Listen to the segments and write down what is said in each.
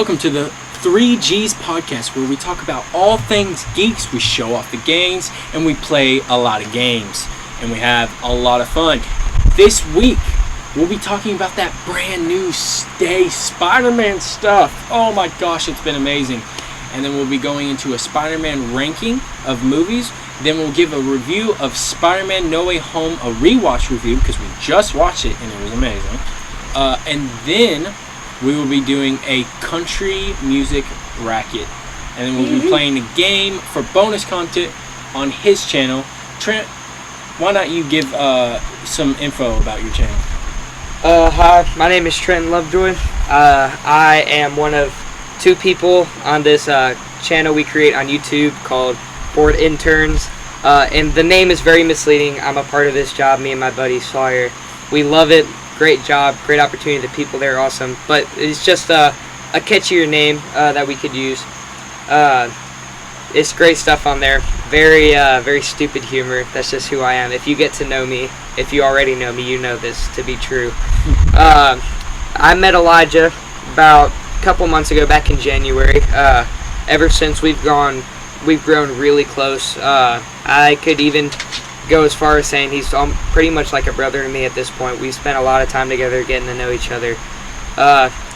Welcome to the 3Gspodcast, where we talk about all things geeks. We show off the games, and we play a lot of games, and we have a lot of fun. This week, we'll be talking about that brand new Spider-Man stuff. Oh my gosh, it's been amazing. And then we'll be going into a Spider-Man ranking of movies. Then we'll give a review of Spider-Man No Way Home, a rewatch review, because we just watched it, and it was amazing. And then we will be doing a country music bracket. And then we'll be playing a game for bonus content on his channel. Trent, why not you give some info about your channel? Hi, my name is Trent Lovejoy. I am one of two people on this channel we create on YouTube called Board Interns. And the name is very misleading. I'm a part of this job, me and my buddy Sawyer. We love it. Great job, great opportunity. The people there are awesome. But it's just a catchier name that we could use. It's great stuff on there. Very stupid humor. That's just who I am. If you get to know me, if you already know me, you know this to be true. I met Elijah about a couple months ago, back in January. Ever since we've grown really close. I could even go as far as saying he's pretty much like a brother to me at this point. We spent a lot of time together getting to know each other.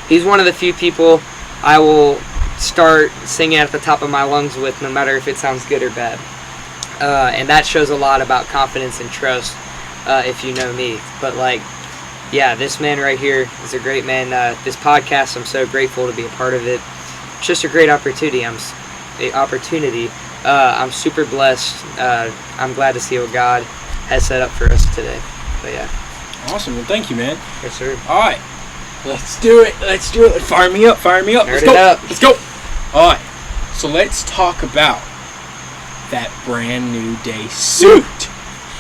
He's one of the few people I will start singing at the top of my lungs with, no matter if it sounds good or bad. And that shows a lot about confidence and trust, if you know me. But this man right here is a great man. This podcast, I'm so grateful to be a part of it. It's just a great opportunity. I'm super blessed. I'm glad to see what God has set up for us today. But yeah. Awesome. Well, thank you, man. Yes, sir. All right. Let's do it. Fire me up. Let's go. All right. So let's talk about that brand new day suit.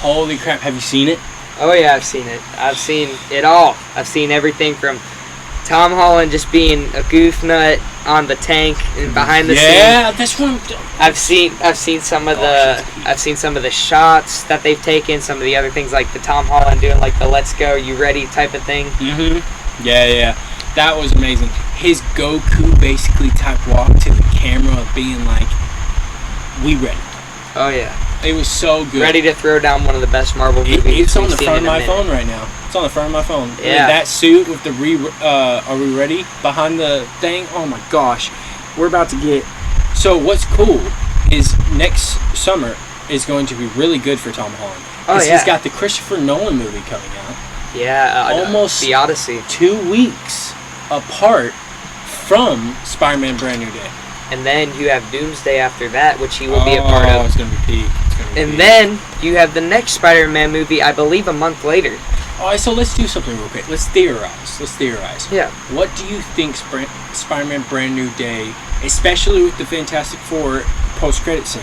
Holy crap. Have you seen it? Oh, yeah, I've seen it. I've seen it all. I've seen everything from Tom Holland just being a goof nut on the tank and behind the scenes. Yeah, that's what I've seen some of the shots that they've taken, some of the other things like the Tom Holland doing like the "Let's go, you ready" type of thing. Yeah. That was amazing. His Goku basically type walk to the camera of being like, "We ready." Oh yeah. It was so good. Ready to throw down one of the best Marvel movies. It's on the front of my phone right now. It's on the front of my phone. Yeah. That suit with the are we ready behind the thing? Oh my gosh. We're about to get. So what's cool is next summer is going to be really good for Tom Holland. Oh yeah. He's got the Christopher Nolan movie coming out. Yeah. Almost the Odyssey. 2 weeks apart from Spider-Man Brand New Day. And then you have Doomsday after that, which he will be a part of. Oh, it's going to be peak. And then you have the next Spider-Man movie, I believe, a month later. Alright, so let's do something real quick. Let's theorize. Yeah. What do you think Spider-Man Brand New Day, especially with the Fantastic Four post-credit scene,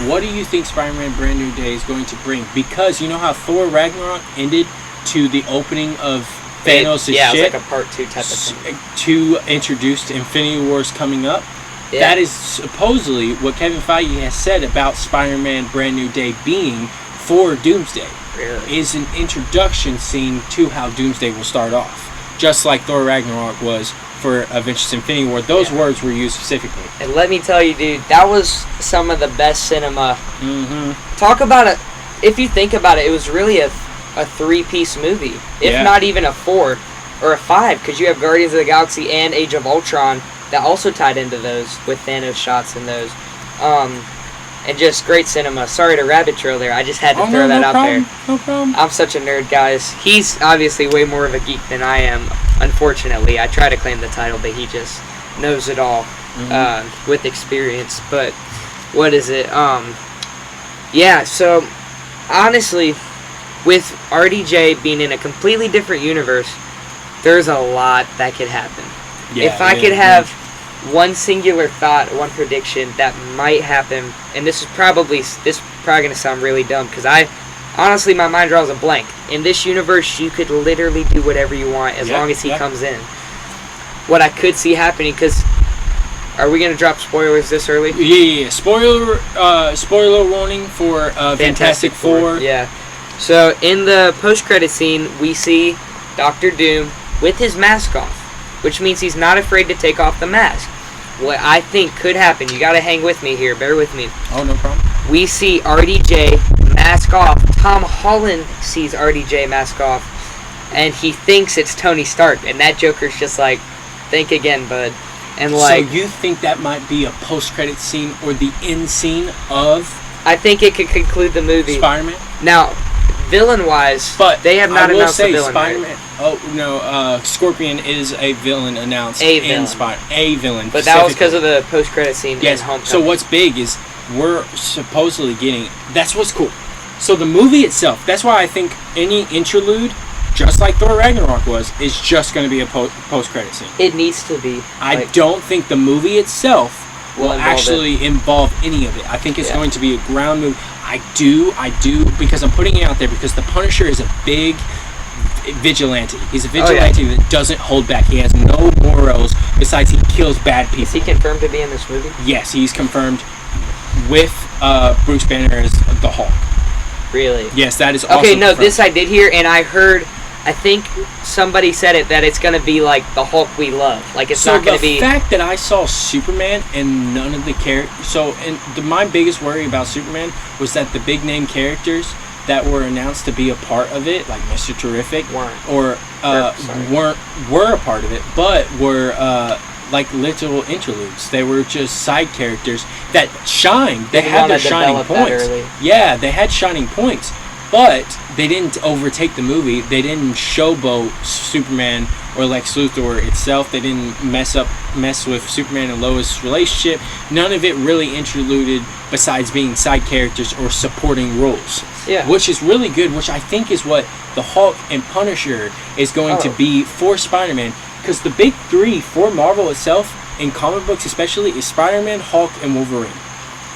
what do you think Spider-Man Brand New Day is going to bring? Because you know how Thor Ragnarok ended to the opening of Thanos' ship? Yeah, it was like a part 2 type of thing. To introduce Infinity Wars coming up. Yeah. That is supposedly what Kevin Feige has said about Spider-Man Brand New Day being for Doomsday. Really? Is an introduction scene to how Doomsday will start off. Just like Thor Ragnarok was for Avengers Infinity War. Those words were used specifically. And let me tell you, dude, that was some of the best cinema. Talk about it. If you think about it, it was really a 3-piece movie. If not even a 4 or a 5. Because you have Guardians of the Galaxy and Age of Ultron that also tied into those with Thanos shots and those. And just great cinema. Sorry to rabbit trail there. I just had to throw that out there. No problem. I'm such a nerd, guys. He's obviously way more of a geek than I am, unfortunately. I try to claim the title, but he just knows it all with experience. But what is it? Yeah, so honestly, with RDJ being in a completely different universe, there's a lot that could happen. Yeah, if I could have one singular thought, one prediction that might happen, and this is probably going to sound really dumb, because honestly, my mind draws a blank. In this universe, you could literally do whatever you want as long as he comes in. What I could see happening, because are we going to drop spoilers this early? Yeah. Spoiler warning for Fantastic Four. Yeah. So in the post-credit scene, we see Dr. Doom with his mask off. which means he's not afraid to take off the mask. What I think could happen, you gotta hang with me here, bear with me. Oh, no problem. We see RDJ mask off. Tom Holland sees RDJ mask off, and he thinks it's Tony Stark, and that Joker's just like, think again, bud. And like, so you think that might be a post-credit scene or the end scene of I think it could conclude the movie. Spider-Man? Now, villain-wise, But they have not announced the villain. Spider-Man. Right? Oh no, Scorpion is a villain announced. A villain. A villain. But that was because of the post-credit scene in Homecoming. So what's big is we're supposedly getting. That's what's cool. So the movie itself. That's why I think any interlude, just like Thor Ragnarok was, is just going to be a post-credit scene. It needs to be. I don't think the movie itself will actually involve any of it. I think it's going to be a ground movie. I do, because I'm putting it out there because the Punisher is a big vigilante. He's a vigilante that doesn't hold back. He has no morals besides he kills bad people. Is he confirmed to be in this movie? Yes, he's confirmed with Bruce Banner as the Hulk. Really? Yes, that is also okay, no, confirmed. this I did hear, and I heard, I think somebody said it, that it's going to be like the Hulk we love. Like, it's not going to be... the fact that I saw Superman and none of the characters... So, my biggest worry about Superman was that the big-name characters that were announced to be a part of it, like Mr. Terrific, were a part of it, but were like little interludes. They were just side characters that shined. They had their shining points. Yeah, they had shining points, but they didn't overtake the movie. They didn't showboat Superman or Lex Luthor itself. They didn't mess with Superman and Lois' relationship. None of it really interluded besides being side characters or supporting roles. Yeah. Which is really good, which I think is what the Hulk and Punisher is going to be for Spider-Man. Because the big three for Marvel itself, in comic books especially, is Spider-Man, Hulk, and Wolverine.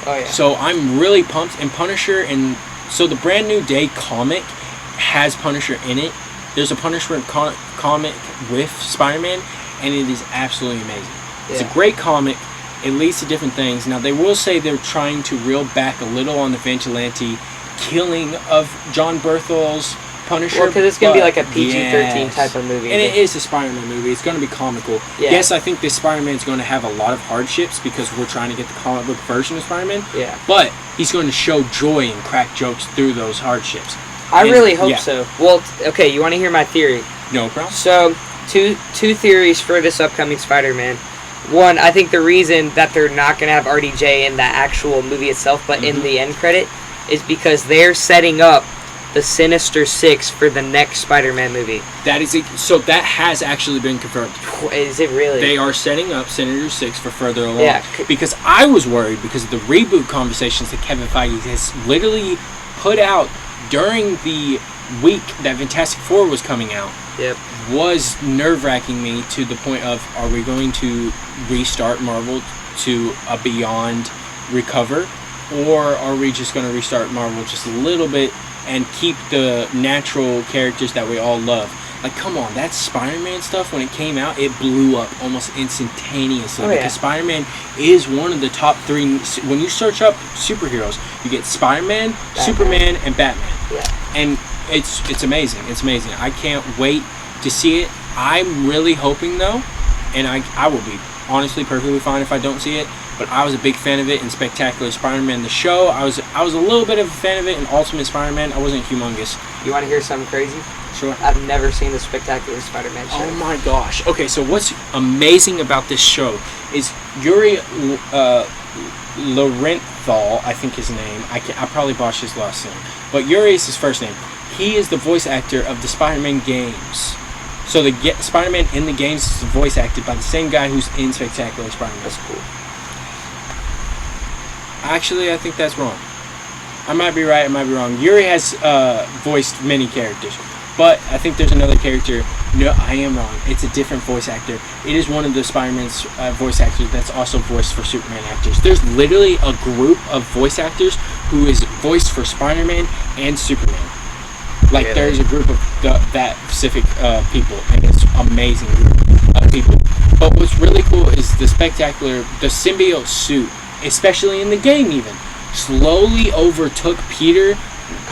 Oh, yeah. So I'm really pumped. And Punisher, and so the Brand New Day comic has Punisher in it. There's a Punisher comic with Spider-Man, and it is absolutely amazing. Yeah. It's a great comic. It leads to different things. Now, they will say they're trying to reel back a little on the vigilante killing of John Berthel's Punisher. Well, because it's going to be like a PG-13 type of movie. And it is a Spider-Man movie. It's going to be comical. Yeah. Yes, I think this Spider-Man is going to have a lot of hardships because we're trying to get the comic book version of Spider-Man. Yeah. But he's going to show joy and crack jokes through those hardships. I really hope so. Well, okay, you want to hear my theory? No problem. So, two theories for this upcoming Spider-Man. One, I think the reason that they're not going to have RDJ in the actual movie itself, but in the end credit, is because they're setting up the Sinister Six for the next Spider-Man movie. So that has actually been confirmed. Is it really? They are setting up Sinister Six for further along. Yeah. Because I was worried because of the reboot conversations that Kevin Feige has literally put out during the week that Fantastic Four was coming out. Yep. Was nerve-wracking me to the point of, are we going to restart Marvel to a beyond recover, or are we just going to restart Marvel just a little bit and keep the natural characters that we all love? Like, come on, that Spider-Man stuff, when it came out, it blew up almost instantaneously. Because Spider-Man is one of the top three. When you search up superheroes, you get Spider-Man, Superman, and Batman. Yeah. And it's amazing. It's amazing. I can't wait to see it. I'm really hoping, though, and I will be honestly perfectly fine if I don't see it, but I was a big fan of it in Spectacular Spider-Man the show. I was a little bit of a fan of it in Ultimate Spider-Man. I wasn't humongous. You want to hear something crazy? Sure. I've never seen the Spectacular Spider-Man show. Oh my gosh. Okay, so what's amazing about this show is Yuri Lowenthal, I think his name. I probably botched his last name, but Yuri is his first name. He is the voice actor of the Spider-Man games. So the Spider-Man in the games is voice acted by the same guy who's in Spectacular Spider-Man. That's cool. Actually, I think that's wrong. I might be right, I might be wrong. Yuri has voiced many characters, but I think there's another character. No, I am wrong. It's a different voice actor. It is one of the Spider-Man's voice actors that's also voiced for Superman actors. There's literally a group of voice actors who is voiced for Spider-Man and Superman. Like, really? There's a group of that specific people, and it's amazing group of people. But what's really cool is the symbiote suit, especially in the game even, slowly overtook Peter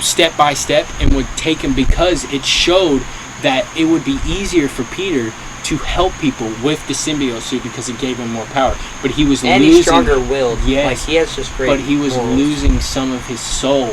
step by step and would take him because it showed that it would be easier for Peter to help people with the symbiote suit because it gave him more power. But he was and losing. he's stronger-willed. Yes, like he has just great. But he was morals. losing some of his soul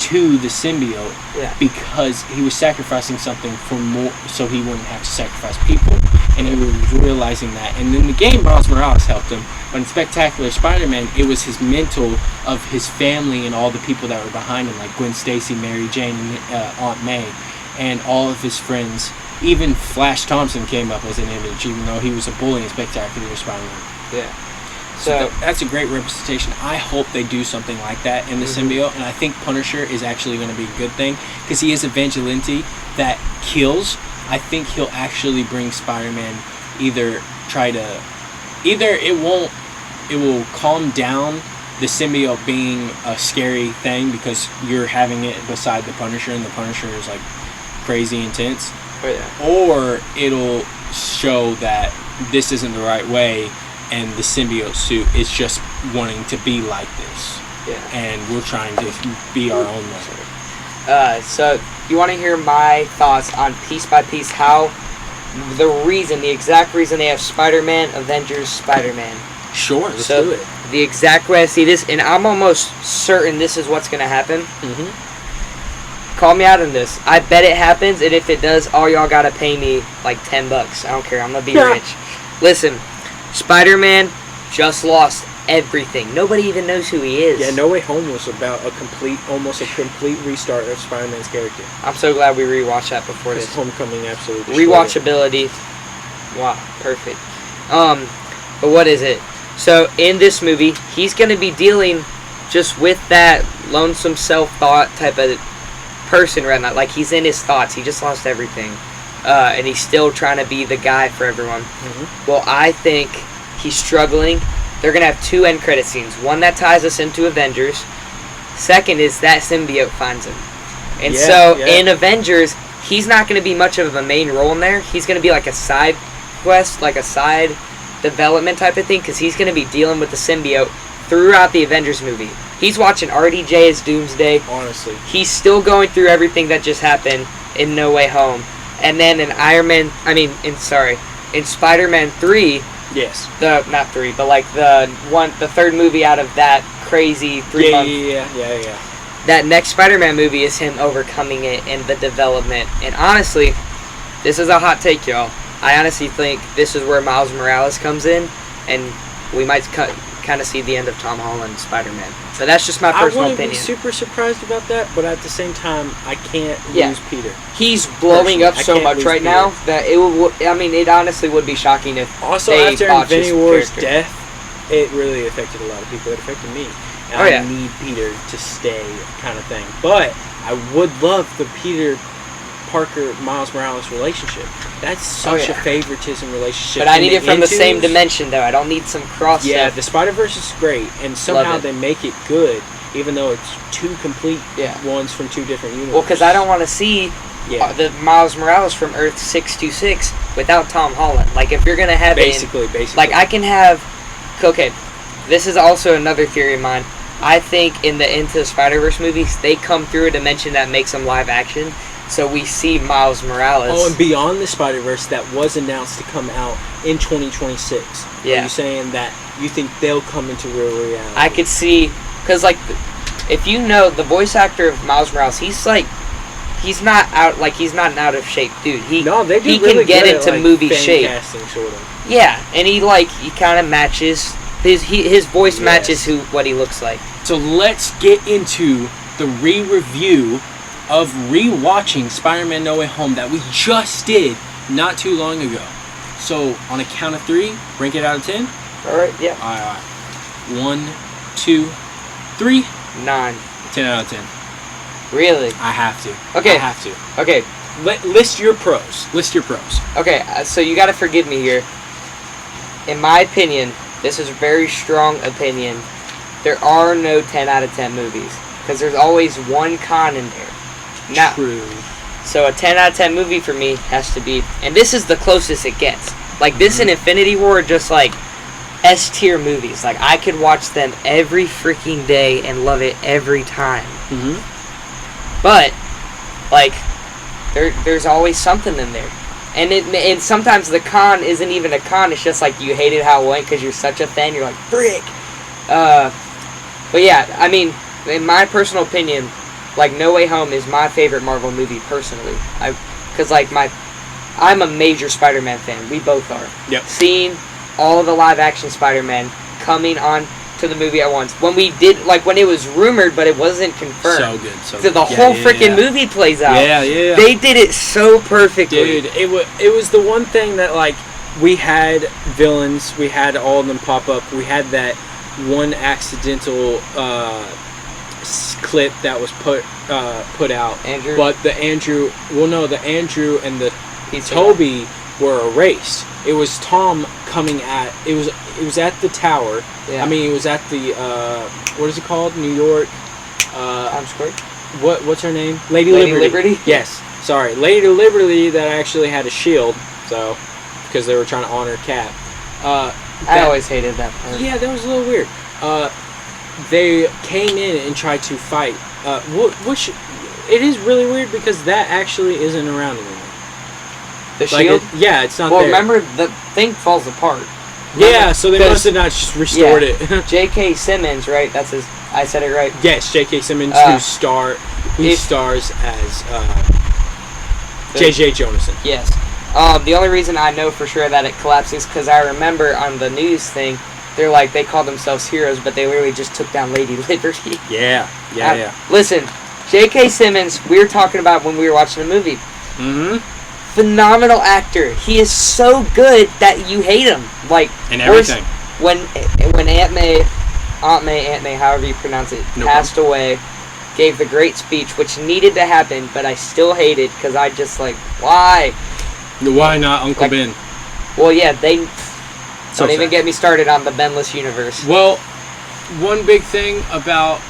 to the symbiote because he was sacrificing something for more, so he wouldn't have to sacrifice people. And he was realizing that. And in the game, Miles Morales helped him. But in Spectacular Spider-Man, it was his mental of his family and all the people that were behind him, like Gwen Stacy, Mary Jane, and Aunt May, and all of his friends. Even Flash Thompson came up as an image, even though he was a bully in Spectacular Spider-Man. Yeah. So that's a great representation. I hope they do something like that in the symbiote, and I think Punisher is actually going to be a good thing because he is a vigilante that kills. I think he'll actually bring Spider-Man either it will calm down the symbiote being a scary thing because you're having it beside the Punisher, and the Punisher is like crazy intense. Oh, yeah. Or it'll show that this isn't the right way, and the symbiote suit is just wanting to be like this. Yeah. And we're trying to be our own way. So you want to hear my thoughts on piece by piece how the exact reason they have Spider-Man, Avengers, Spider-Man. Sure, let's do it. The exact way I see this, and I'm almost certain this is what's going to happen. Call me out on this. I bet it happens, and if it does, all y'all got to pay me like $10. I don't care. I'm going to be rich. Listen, Spider-Man just lost everything. Nobody even knows who he is. Yeah, No Way Home was about almost a complete restart of Spider-Man's character. I'm so glad we rewatched that before this. Homecoming absolutely. Rewatchability. Wow, perfect. But what is it? So in this movie, he's going to be dealing just with that lonesome self-thought type of person right now. Like he's in his thoughts. He just lost everything. And he's still trying to be the guy for everyone. Well, I think he's struggling. They're going to have 2 end credit scenes. One that ties us into Avengers. Second is that symbiote finds him. And in Avengers, he's not going to be much of a main role in there. He's going to be like a side quest, like a side development type of thing, because he's going to be dealing with the symbiote throughout the Avengers movie. He's watching RDJ as Doomsday. Honestly. He's still going through everything that just happened in No Way Home. And then in Spider-Man 3, yes. Not 3, but like the third movie out of that crazy 3 month. Yeah. That next Spider-Man movie is him overcoming it and the development. And honestly, this is a hot take, y'all. I honestly think this is where Miles Morales comes in, and we might kind of see the end of Tom Holland's Spider-Man. But that's just my personal opinion. I wouldn't be super surprised about that, but at the same time, I can't lose Peter. He's blowing up so much right now that it honestly would be shocking if also they after botched his Infinity War's character. death, it really affected a lot of people. It affected me. And I need Peter to stay, kind of thing. But I would love the Peter Parker Miles Morales relationship. That's such a favoritism relationship. But I need it from the same dimension, though. I don't need some cross. Yeah, the Spider-Verse is great, and somehow they make it good, even though it's 2 complete ones from 2 different universes. Well, because I don't want to see the Miles Morales from Earth 626 without Tom Holland. Like, if you're gonna have basically, like I can have. Okay, this is also another theory of mine. I think in the Into the Spider-Verse movies, they come through a dimension that makes them live action. So we see Miles Morales. Oh, and Beyond the Spider-Verse that was announced to come out in 2026. Yeah. Are you saying that you think they'll come into real reality? I could see, because like, if you know the voice actor of Miles Morales, he's not an out of shape dude. He can get into movie shape. Casting, sort of. Yeah, and he kind of matches his voice matches what he looks like. So let's get into the re-review of rewatching Spider-Man No Way Home that we just did not too long ago. So on a count of 3, rank it out of 10. All right, yeah. All right. 1, 2, 3. 9. 10 out of 10. Really? I have to. Okay. I have to. Okay. List your pros. List your pros. Okay, so you got to forgive me here. In my opinion, this is a very strong opinion. There are no 10 out of 10 movies because there's always one con in there. Now, true. So a 10 out of 10 movie for me has to be, and this is the closest it gets. Like this and Infinity War are just like S tier movies. Like I could watch them every freaking day and love it every time. But like there's always something in there. And sometimes the con isn't even a con. It's just like you hated how it went because you're such a fan. You're like, frick. But yeah, I mean, in my personal opinion, like No Way Home is my favorite Marvel movie personally. Because like I'm a major Spider-Man fan. We both are. Yep. Seeing all the live-action Spider-Man coming on to the movie at once. When we did, like when it was rumored, but it wasn't confirmed. So good. So the whole freaking movie plays out. Yeah. They did it so perfectly. Dude, it was the one thing that, like, we had villains, we had all of them pop up, we had that one accidental clip that was put out. Andrew? But the Andrew and the Toby were erased. It was Tom coming at, it was at the tower. Yeah. I mean, it was at the, what is it called? New York? Times Square? What's her name? Lady Liberty? Yes. Sorry. Lady Liberty that actually had a shield, so, because they were trying to honor Cap. I always hated that part. Yeah, that was a little weird. They came in and tried to fight, which, it is really weird because that actually isn't around anymore. The shield? Yeah, it's not well, there. remember, the thing falls apart. Yeah, so they must have not just restored it. J.K. Simmons, right? That's his. I said it right. Yes, J.K. Simmons, who stars as J.J. Jonathan. Yes. The only reason I know for sure that it collapses because I remember on the news thing, they're like they call themselves heroes, but they literally just took down Lady Liberty. Yeah. Listen, J.K. Simmons, we were talking about when we were watching the movie. Mm-hmm. Phenomenal actor. He is so good that you hate him. Like and everything. When Aunt May, however you pronounce it, passed away, gave the great speech, which needed to happen, but I still hate it because I just like why? Why not Uncle Ben? Well, yeah, they don't even get me started on the Benless universe. Well, one big thing about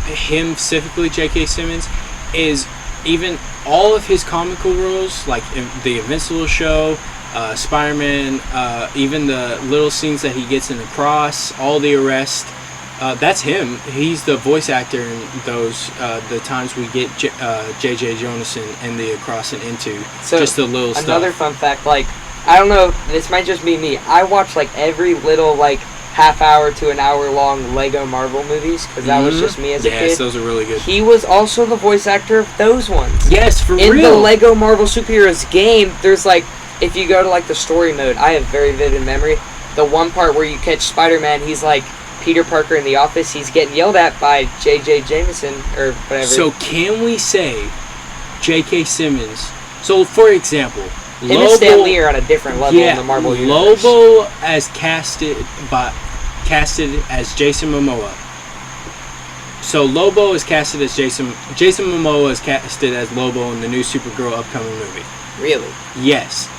him specifically, J.K. Simmons, is even all of his comical roles, like the Invincible show, Spider-Man, even the little scenes that he gets in the Cross, all the arrest, that's him. He's the voice actor in those, the times we get J.J. Jonathan and the Across and Into, so just the little stuff. Another fun fact, like, I don't know, this might just be me, I watch like every little like half hour to an hour long Lego Marvel movies, because that was just me as a kid. Yes, those are really good. He was also the voice actor of those ones. Yes, for real. In the Lego Marvel Superheroes game, there's like, if you go to like the story mode, I have very vivid memory, the one part where you catch Spider-Man, he's like Peter Parker in the office, he's getting yelled at by J.J. Jameson, or whatever. So can we say J.K. Simmons, so for example, him and Stan Lee are on a different level in the Marvel universe. Lobo as casted as Jason Momoa. So Lobo is casted as Jason Momoa is casted as Lobo in the new Supergirl upcoming movie. Really? Yes.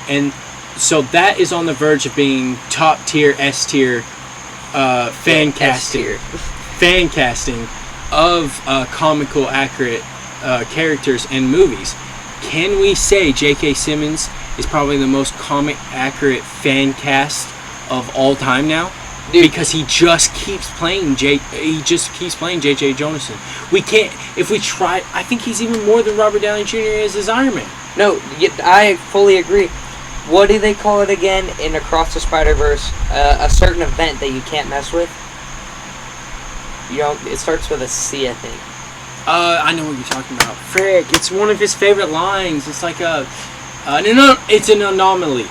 And so that is on the verge of being top tier, S tier fan casting of comical accurate characters and movies. Can we say J.K. Simmons is probably the most comic accurate fan cast of all time now? Dude. Because he just keeps playing J.J. Jonathan. We can't, if we try, I think he's even more than Robert Downey Jr. as his Iron Man. No, I fully agree. What do they call it again in Across the Spider-Verse? A certain event that you can't mess with? It starts with a C, I think. I know what you're talking about. Frick, it's one of his favorite lines. It's like it's an anomaly.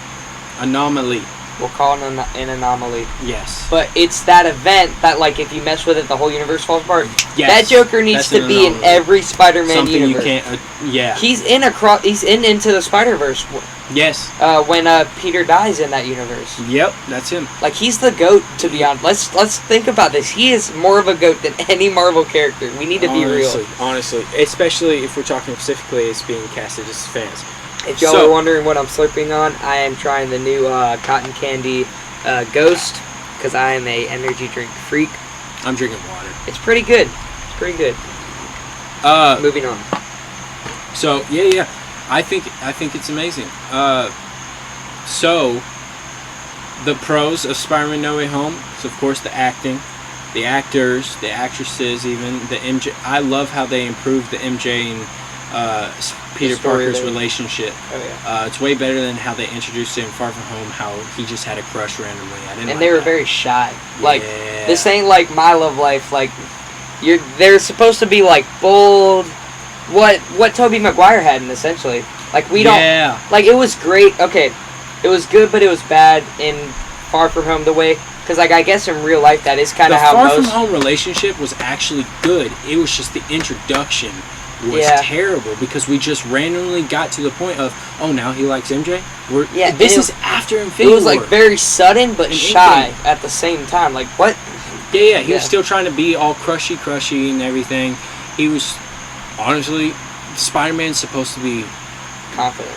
Anomaly. We'll call it an anomaly. Yes. But it's that event that, like, if you mess with it, the whole universe falls apart. Yes. That Joker needs to be in every Spider-Man universe. Something you can't. Yeah. He's in Into the Spider-Verse. Yes. When Peter dies in that universe. Yep, that's him. Like, he's the GOAT, to be honest. Let's think about this. He is more of a GOAT than any Marvel character. We need to be real. Honestly, especially if we're talking specifically as being casted as fans. If y'all are wondering what I'm slurping on, I am trying the new cotton candy Ghost, because I am a energy drink freak. I'm drinking water. It's pretty good. Moving on. So yeah. I think it's amazing. So the pros of Spider-Man No Way Home is, of course, the acting, the actors, the actresses, even the MJ. I love how they improved the MJ and Peter story Parker's there. relationship. Oh yeah. It's way better than how they introduced it in Far From Home, how he just had a crush randomly. I didn't And like they were that. very shy. Like, Yeah. this ain't like My Love Life. Like, they're supposed to be like bold. What Tobey Maguire had, in essentially. Like, we don't. Yeah. Like, it was great. Okay, it was good, but it was bad in Far From Home the way. Because, like, I guess in real life that is kind of how Far most. From Home relationship was actually good. It was just the introduction was terrible because we just randomly got to the point of, oh, now he likes MJ? This is after Infinity War. It was, like, very sudden but shy at the same time. Like, what? Yeah, he was still trying to be all crushy and everything. He was, honestly, Spider-Man's supposed to be confident.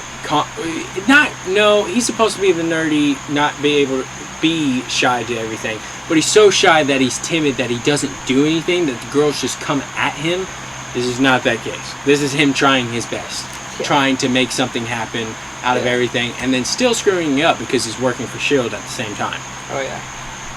He's supposed to be the nerdy, not be able to be shy to everything. But he's so shy that he's timid that he doesn't do anything, that the girls just come at him. This is not that case. This is him trying his best. Trying to make something happen out of everything, and then still screwing up because he's working for S.H.I.E.L.D. at the same time. Oh, yeah.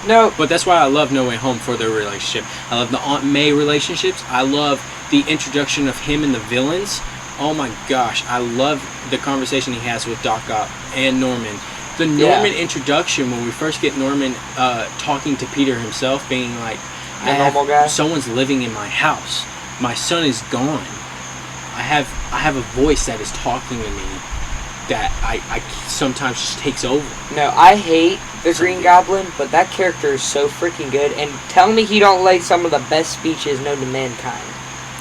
No. But that's why I love No Way Home for their relationship. I love the Aunt May relationships. I love the introduction of him and the villains. Oh my gosh, I love the conversation he has with Doc Ock and Norman. The Norman introduction, when we first get Norman talking to Peter himself, being like, normal guy. Someone's living in my house. My son is gone. I have a voice that is talking to me that I sometimes just takes over. No, I hate the Green Goblin, but that character is so freaking good. And tell me he don't lay some of the best speeches known to mankind.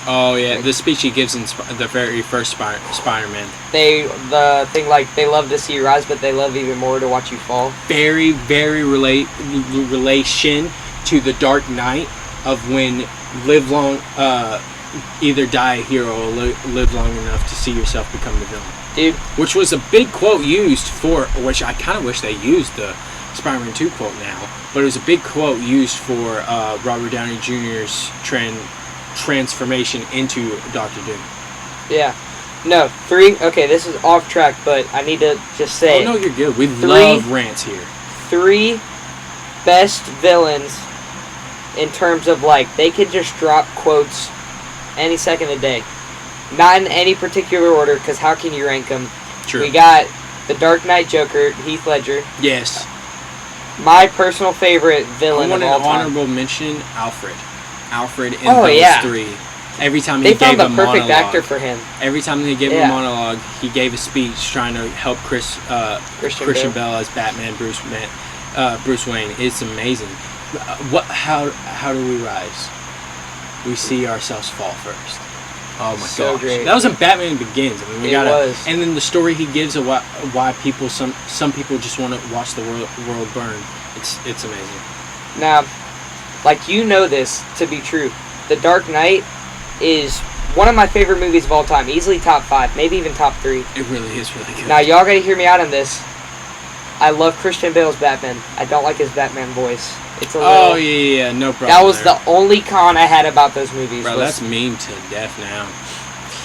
Oh yeah, the speech he gives in the very first Spider-Man. They love to see you rise, but they love even more to watch you fall. Very, very relation to the Dark Knight of when live long, either die a hero or live long enough to see yourself become the villain. Dude. Which was a big quote used for, which I kind of wish they used the Spider-Man 2 quote now, but it was a big quote used for Robert Downey Jr.'s transformation into Doctor Doom. Yeah. No, 3, okay, this is off track, but I need to just say. Oh, no, you're good. We love rants here. 3 best villains in terms of, like, they could just drop quotes any second of the day. Not in any particular order, because how can you rank them? True. We got the Dark Knight Joker, Heath Ledger. Yes. My personal favorite villain of all time. I want an honorable mention, Alfred in those 3. Every time he gave a monologue. They found the perfect actor for him. Every time he gave a monologue, he gave a speech trying to help Christian Bale as Batman, Bruce Wayne. It's amazing. How do we rise? We see ourselves fall first. Oh my gosh. Great. That was in Batman Begins. I mean, it was. And then the story he gives of why people, some people just want to watch the world burn. It's amazing. Now, like, you know this to be true. The Dark Knight is one of my favorite movies of all time. Easily top 5, maybe even top 3. It really is really good. Now, y'all gotta hear me out on this. I love Christian Bale's Batman. I don't like his Batman voice. It's a little... Oh, yeah, no problem. That was the only con I had about those movies. Bro, that's mean to death now.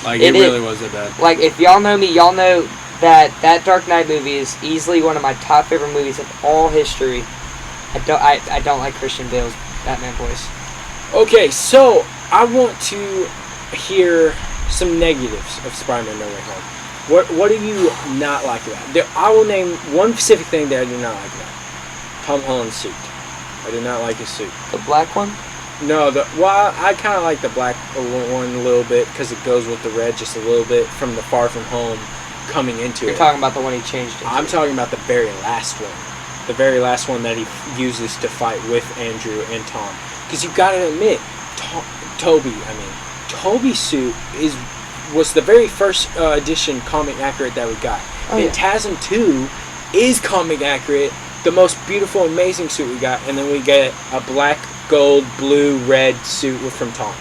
Like, it really was that bad. Like, if y'all know me, y'all know that Dark Knight movie is easily one of my top favorite movies of all history. I don't like Christian Bale's Batman voice. Okay, so I want to hear some negatives of Spider-Man No Way Home. What do you not like about it? I will name one specific thing that I do not like about it. Tom Holland's suit. I do not like his suit. The black one? No, I kind of like the black one a little bit because it goes with the red just a little bit from the Far From Home coming into it. You're talking about the one he changed into. I'm talking about the very last one. The very last one that he uses to fight with Andrew and Tom. Because you've got to admit, Toby's suit was the very first edition comic accurate that we got. TASM 2 is comic accurate, the most beautiful, amazing suit we got, and then we get a black, gold, blue, red suit from Tom.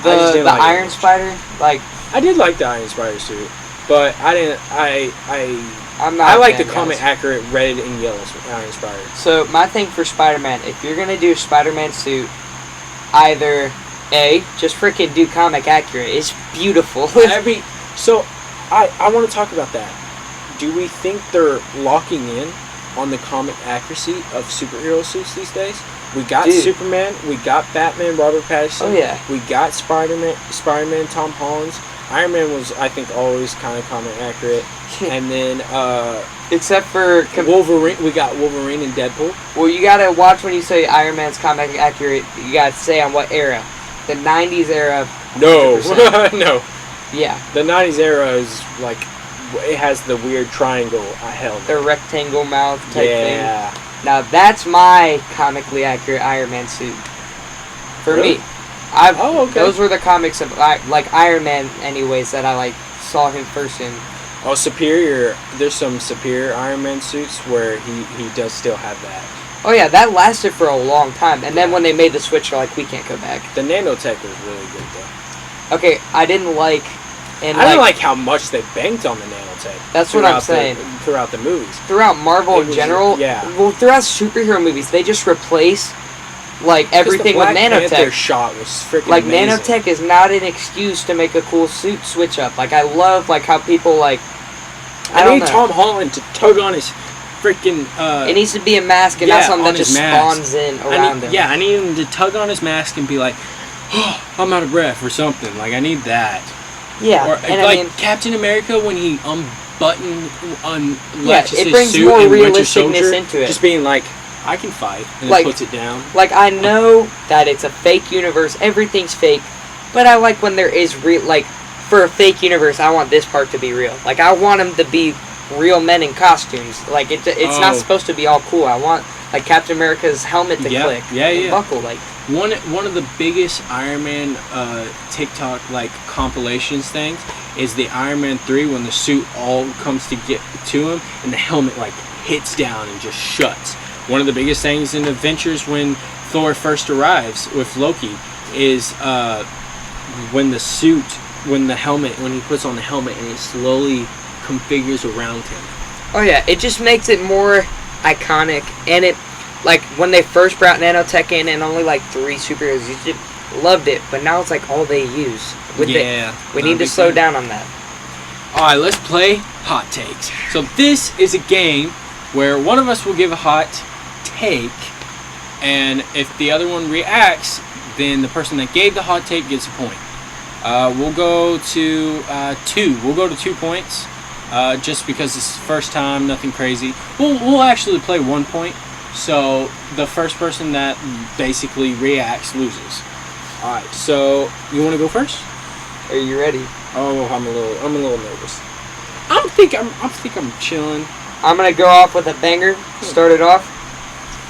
The Iron Spider, like, I did like the Iron Spider suit, but I didn't. I like the comic accurate red and yellow Iron Spider. So my thing for Spider-Man, if you're gonna do a Spider-Man suit, either just freaking do comic accurate. It's beautiful. So I want to talk about that. Do we think they're locking in on the comic accuracy of superhero suits these days? We got Superman, we got Batman, Robert Pattinson. Oh yeah. We got Spider-Man, Tom Holland's. Iron Man was, I think, always kind of comic accurate. And then, except for Wolverine, we got Wolverine and Deadpool. Well, you gotta watch when you say Iron Man's comic accurate. You gotta say on what era. The 90s era. No. No. Yeah. The 90s era is like, it has the weird triangle helmet. The rectangle mouth type thing. Yeah. Now that's my comically accurate Iron Man suit. For Really? me. Okay. Those were the comics of like Iron Man, anyways, that I like saw him first in. Oh, Superior. There's some Superior Iron Man suits where he does still have that. Oh yeah, that lasted for a long time, and then when they made the switch, they're like, we can't go back. The nanotech was really good though. Okay, I didn't like. And I didn't like how much they banked on the nanotech. That's what I'm saying. Throughout the movies. Throughout Marvel in general. Yeah. Well, throughout superhero movies, they just replace like everything with nanotech. Their shot was freaking like amazing. Nanotech is not an excuse to make a cool suit switch up. Like I love like how people like. I need Tom Holland to tug on his freaking. It needs to be a mask and not something that just spawns in around him. Yeah, I need him to tug on his mask and be like, "Oh, I'm out of breath" or something. Like I need that. Yeah, or and like I mean, Captain America when he unlatches it his brings suit more in Winter realisticness Soldier, into it. Just being like, I can fight, and Like- then puts it down. Like I know that it's a fake universe, everything's fake, but I like when there is real. Like for a fake universe, I want this part to be real. Like I want them to be real men in costumes. Like it's not supposed to be all cool. I want like Captain America's helmet to click, and buckle. Like one of the biggest Iron Man TikTok like compilations things is the Iron Man 3 when the suit all comes to get to him and the helmet like hits down and just shuts. One of the biggest things in Adventures when Thor first arrives with Loki is when he puts on the helmet and it slowly configures around him. Oh yeah, it just makes it more iconic, and it like when they first brought nanotech in and only like 3 superheroes used it, loved it, but now it's like all they use. We need to slow down on that. Alright, let's play Hot Takes. So this is a game where one of us will give a hot take, and if the other one reacts, then the person that gave the hot take gets a point. We'll go to 2. We'll go to 2 points, just because it's the first time, nothing crazy. We'll actually play 1 point, so the first person that basically reacts loses. All right, so you want to go first? Are you ready? Oh, I'm a little nervous. I think I'm chilling. I'm gonna go off with a banger. Start it off.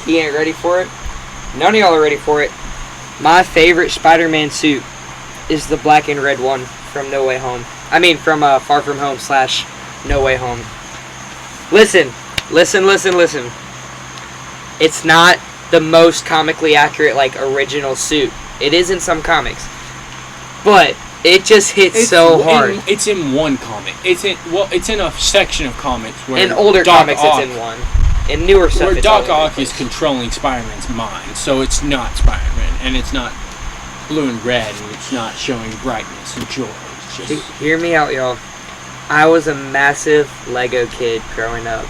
He ain't ready for it. None of y'all are ready for it. My favorite Spider-Man suit is the black and red one from No Way Home. I mean, from Far From Home / No Way Home. Listen. It's not the most comically accurate, like, original suit. It is in some comics. But it just hits so hard. It's in one comic. It's in a section of comics where in older comics it's in one. In newer stuff where it's Doc all Ock is controlling Spider-Man's mind, so it's not Spider-Man, and it's not blue and red, and it's not showing brightness and joy. It's just... Hear me out, y'all. I was a massive Lego kid growing up,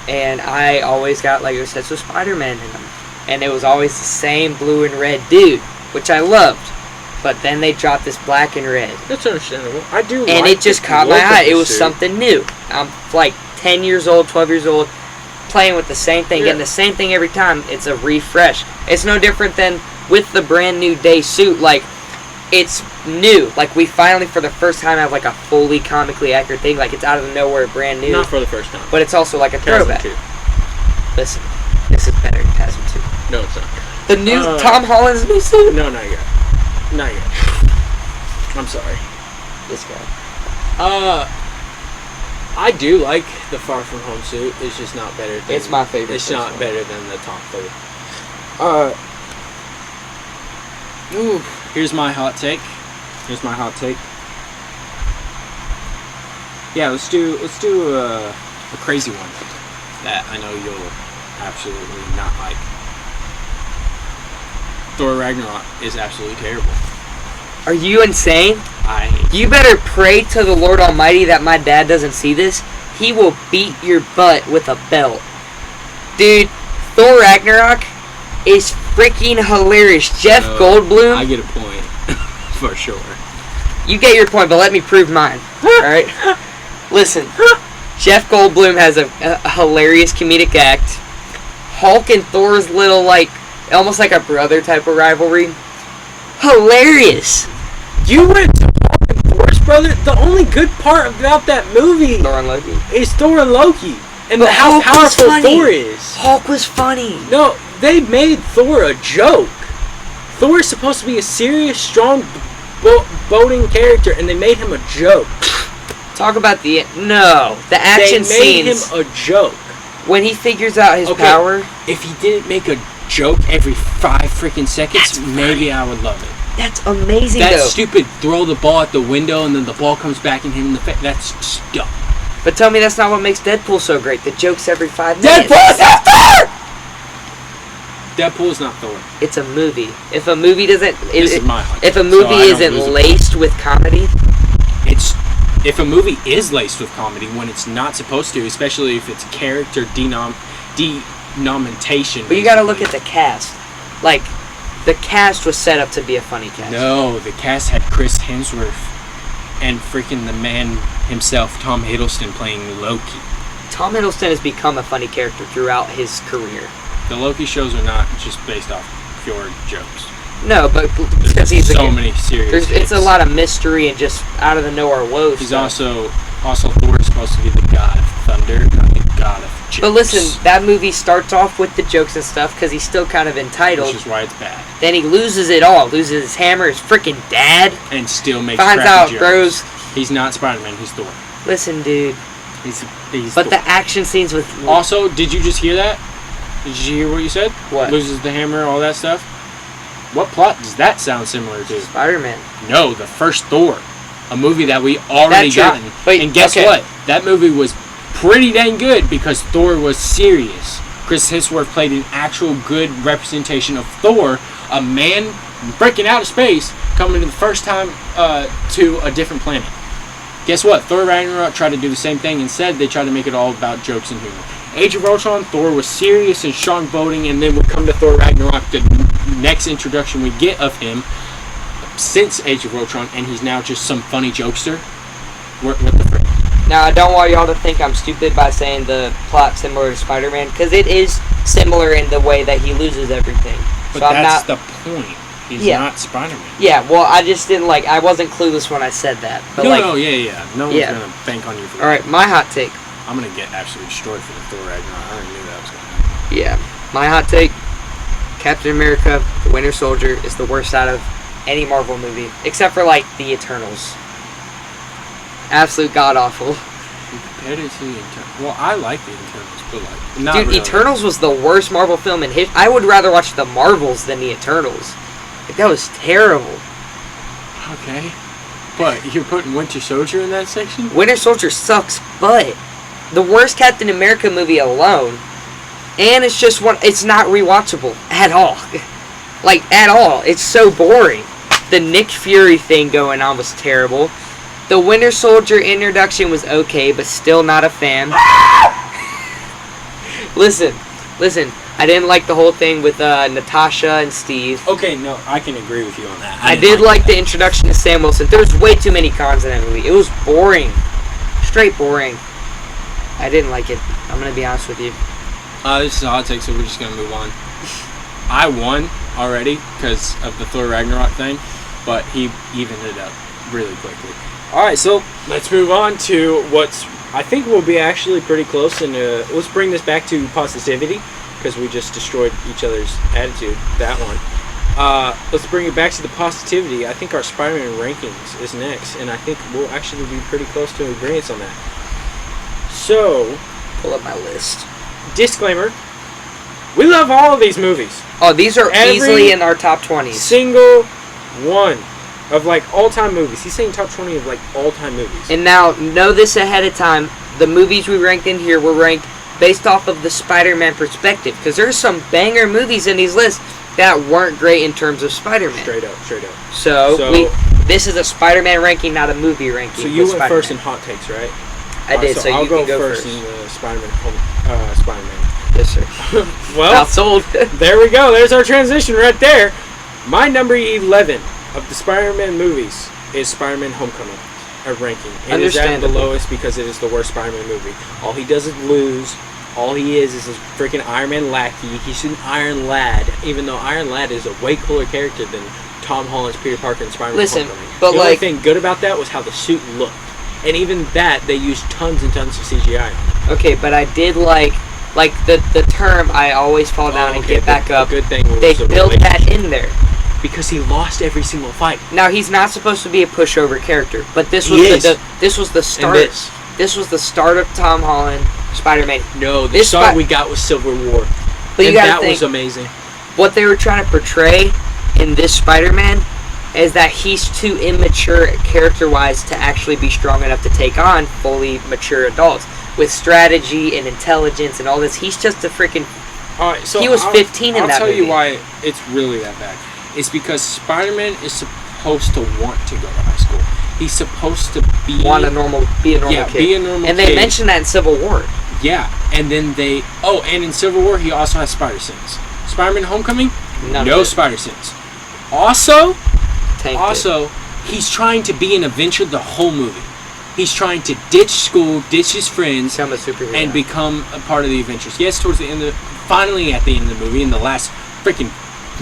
and I always got Lego sets with Spider-Man in them, and it was always the same blue and red dude, which I loved. But then they dropped this black and red. That's understandable. I do. And like it just the caught my look of eye. the It was suit. something new. I'm like 10 years old, 12 years old, playing with the same thing, getting the same thing every time. It's a refresh. It's no different than with the brand new day suit. Like, it's new. Like, we finally, for the first time, have like a fully comically accurate thing. Like, it's out of nowhere, brand new. Not for the first time. But it's also like a throwback. Listen, this is better than Chasm 2. No, it's not. The new Tom Holland's new suit? No, not yet. Not yet. I'm sorry. This guy. I do like the Far From Home suit. It's just not better than... It's my favorite. It's not better than the top 3. Here's my hot take. Yeah, let's do a crazy one that I know you'll absolutely not like. Thor Ragnarok is absolutely terrible. Are you insane? I hate You better pray to the Lord Almighty that my dad doesn't see this. He will beat your butt with a belt. Dude, Thor Ragnarok is freaking hilarious. Jeff Goldblum. I get a point for sure. You get your point, but let me prove mine. Alright? Listen. Jeff Goldblum has a hilarious comedic act. Hulk and Thor's little, like, almost like a brother type of rivalry. Hilarious! You went to Hulk and Thor's brother? The only good part about that movie Thor and Loki. is Thor and Loki. And But how Hulk was powerful funny. Thor is. Hulk was funny. No, they made Thor a joke. Thor is supposed to be a serious, strong, boating character, and they made him a joke. Talk about the action scenes. They made him a joke. When he figures out his power. If he didn't make a joke every 5 freaking seconds, maybe I would love it. That's amazing, That though. stupid throw the ball at the window and then the ball comes back and hit him in the face. That's dumb. But tell me that's not what makes Deadpool so great. The jokes every 5 minutes. Deadpool's not Thor! Deadpool's not Thor. It's a movie. If a movie doesn't... This is my hot If a take, so movie I don't isn't lose it. laced with comedy... If a movie is laced with comedy when it's not supposed to, especially if it's character denomination. But you gotta look at the cast. Like, the cast was set up to be a funny cast. No, the cast had Chris Hemsworth and freaking the man himself, Tom Hiddleston, playing Loki. Tom Hiddleston has become a funny character throughout his career. The Loki shows are not just based off pure jokes. No, but because he's so many serious. it's a lot of mystery and just out of the nowhere woes. He's also Thor is supposed to be the god of thunder, not the god of jokes. But listen, that movie starts off with the jokes and stuff because he's still kind of entitled. Which is why it's bad. Then he loses it all. Loses his hammer, his freaking dad. And still makes finds crappy out, jokes. throws. He's not Spider-Man. He's Thor. Listen, dude. He's But Thor. the action scenes with. Also, did you just hear that? Did you hear what you said? What? Loses the hammer, all that stuff. What plot does that sound similar to? Spider-Man. No, the first Thor, a movie that we already That's true. gotten. But, and guess what? That movie was pretty dang good because Thor was serious. Chris Hemsworth played an actual good representation of Thor, a man breaking out of space, coming to the first time to a different planet. Guess what? Thor Ragnarok tried to do the same thing. Instead, they tried to make it all about jokes and humor. Age of Ultron, Thor was serious and strong boating, and then we come to Thor Ragnarok, the next introduction we get of him since Age of Ultron, and he's now just some funny jokester. What the frick? Now, I don't want y'all to think I'm stupid by saying the plot's similar to Spider-Man, because it is similar in the way that he loses everything. But so that's the point. He's not Spider-Man. Yeah, well, I just didn't I wasn't clueless when I said that. But No one's going to bank on you for that. Alright, my hot take. I'm going to get absolutely destroyed for the Thor Ragnarok. I already knew that was going to happen. Yeah, my hot take, Captain America, the Winter Soldier, is the worst out of any Marvel movie, except for, the Eternals. Absolute god-awful. Compared it to the Eternals. Well, I like the Eternals, but not Dude, really. Eternals was the worst Marvel film in history. I would rather watch the Marvels than the Eternals. That was terrible. Okay. But you're putting Winter Soldier in that section? Winter Soldier sucks, but the worst Captain America movie alone, and it's just it's not rewatchable at all. At all. It's so boring. The Nick Fury thing going on was terrible. The Winter Soldier introduction was okay, but still not a fan. Listen. I didn't like the whole thing with Natasha and Steve. Okay, no, I can agree with you on that. I did like the introduction to Sam Wilson. There was way too many cons in that movie. It was boring. Straight boring. I didn't like it. I'm going to be honest with you. This is a hot take, so we're just going to move on. I won already because of the Thor Ragnarok thing, but he evened it up really quickly. Alright, so let's move on to what's I think will be actually pretty close, and let's bring this back to positivity, because we just destroyed each other's attitude, that one. Let's bring it back to the positivity. I think our Spider-Man rankings is next, and I think we'll actually be pretty close to agreement on that. So, Pull up my list. disclaimer, we love all of these movies. Oh, these are Every easily in our top 20s. Single one of all-time movies. He's saying top 20 of all-time movies. And now, know this ahead of time. The movies we ranked in here were ranked based off of the Spider-Man perspective. Because there's some banger movies in these lists that weren't great in terms of Spider-Man. Straight up. So this is a Spider-Man ranking, not a movie ranking. So you went first in hot takes, right? I did, so I'll you go can go first in the Spider-Man. Spider-Man. Yes, sir. Well, Not sold. there we go. There's our transition right there. My number 11 of the Spider-Man movies is Spider-Man Homecoming, a ranking. It is at the lowest because it is the worst Spider-Man movie. All he does is lose. All he is a freaking Iron Man lackey. He's an Iron Lad, even though Iron Lad is a way cooler character than Tom Holland's Peter Parker and Spider-Man Homecoming. But the only thing good about that was how the suit looked. And even that, they used tons and tons of CGI on it. Okay, but I did like the term I always fall down and get back up. The good thing was they built that in there. Because he lost every single fight. Now, he's not supposed to be a pushover character, but this was the start. This was the start of Tom Holland Spider-Man. No, the start we got was Civil War. But that was amazing. What they were trying to portray in this Spider-Man is that he's too immature character-wise to actually be strong enough to take on fully mature adults. With strategy and intelligence and all this, he's just a freaking... Alright, so he was 15 in that movie. I'll tell you why it's really that bad. It's because Spider-Man is supposed to want to go to high school. He's supposed to be a normal kid. Be a normal kid. And they mentioned that in Civil War. Yeah, and then and in Civil War he also has spider sense. Spider-Man Homecoming, no spider sense. Also, he's trying to be an adventure the whole movie. He's trying to ditch school, ditch his friends, become a superhero, and become a part of the adventures. Yes, towards the end finally at the end of the movie, in the last freaking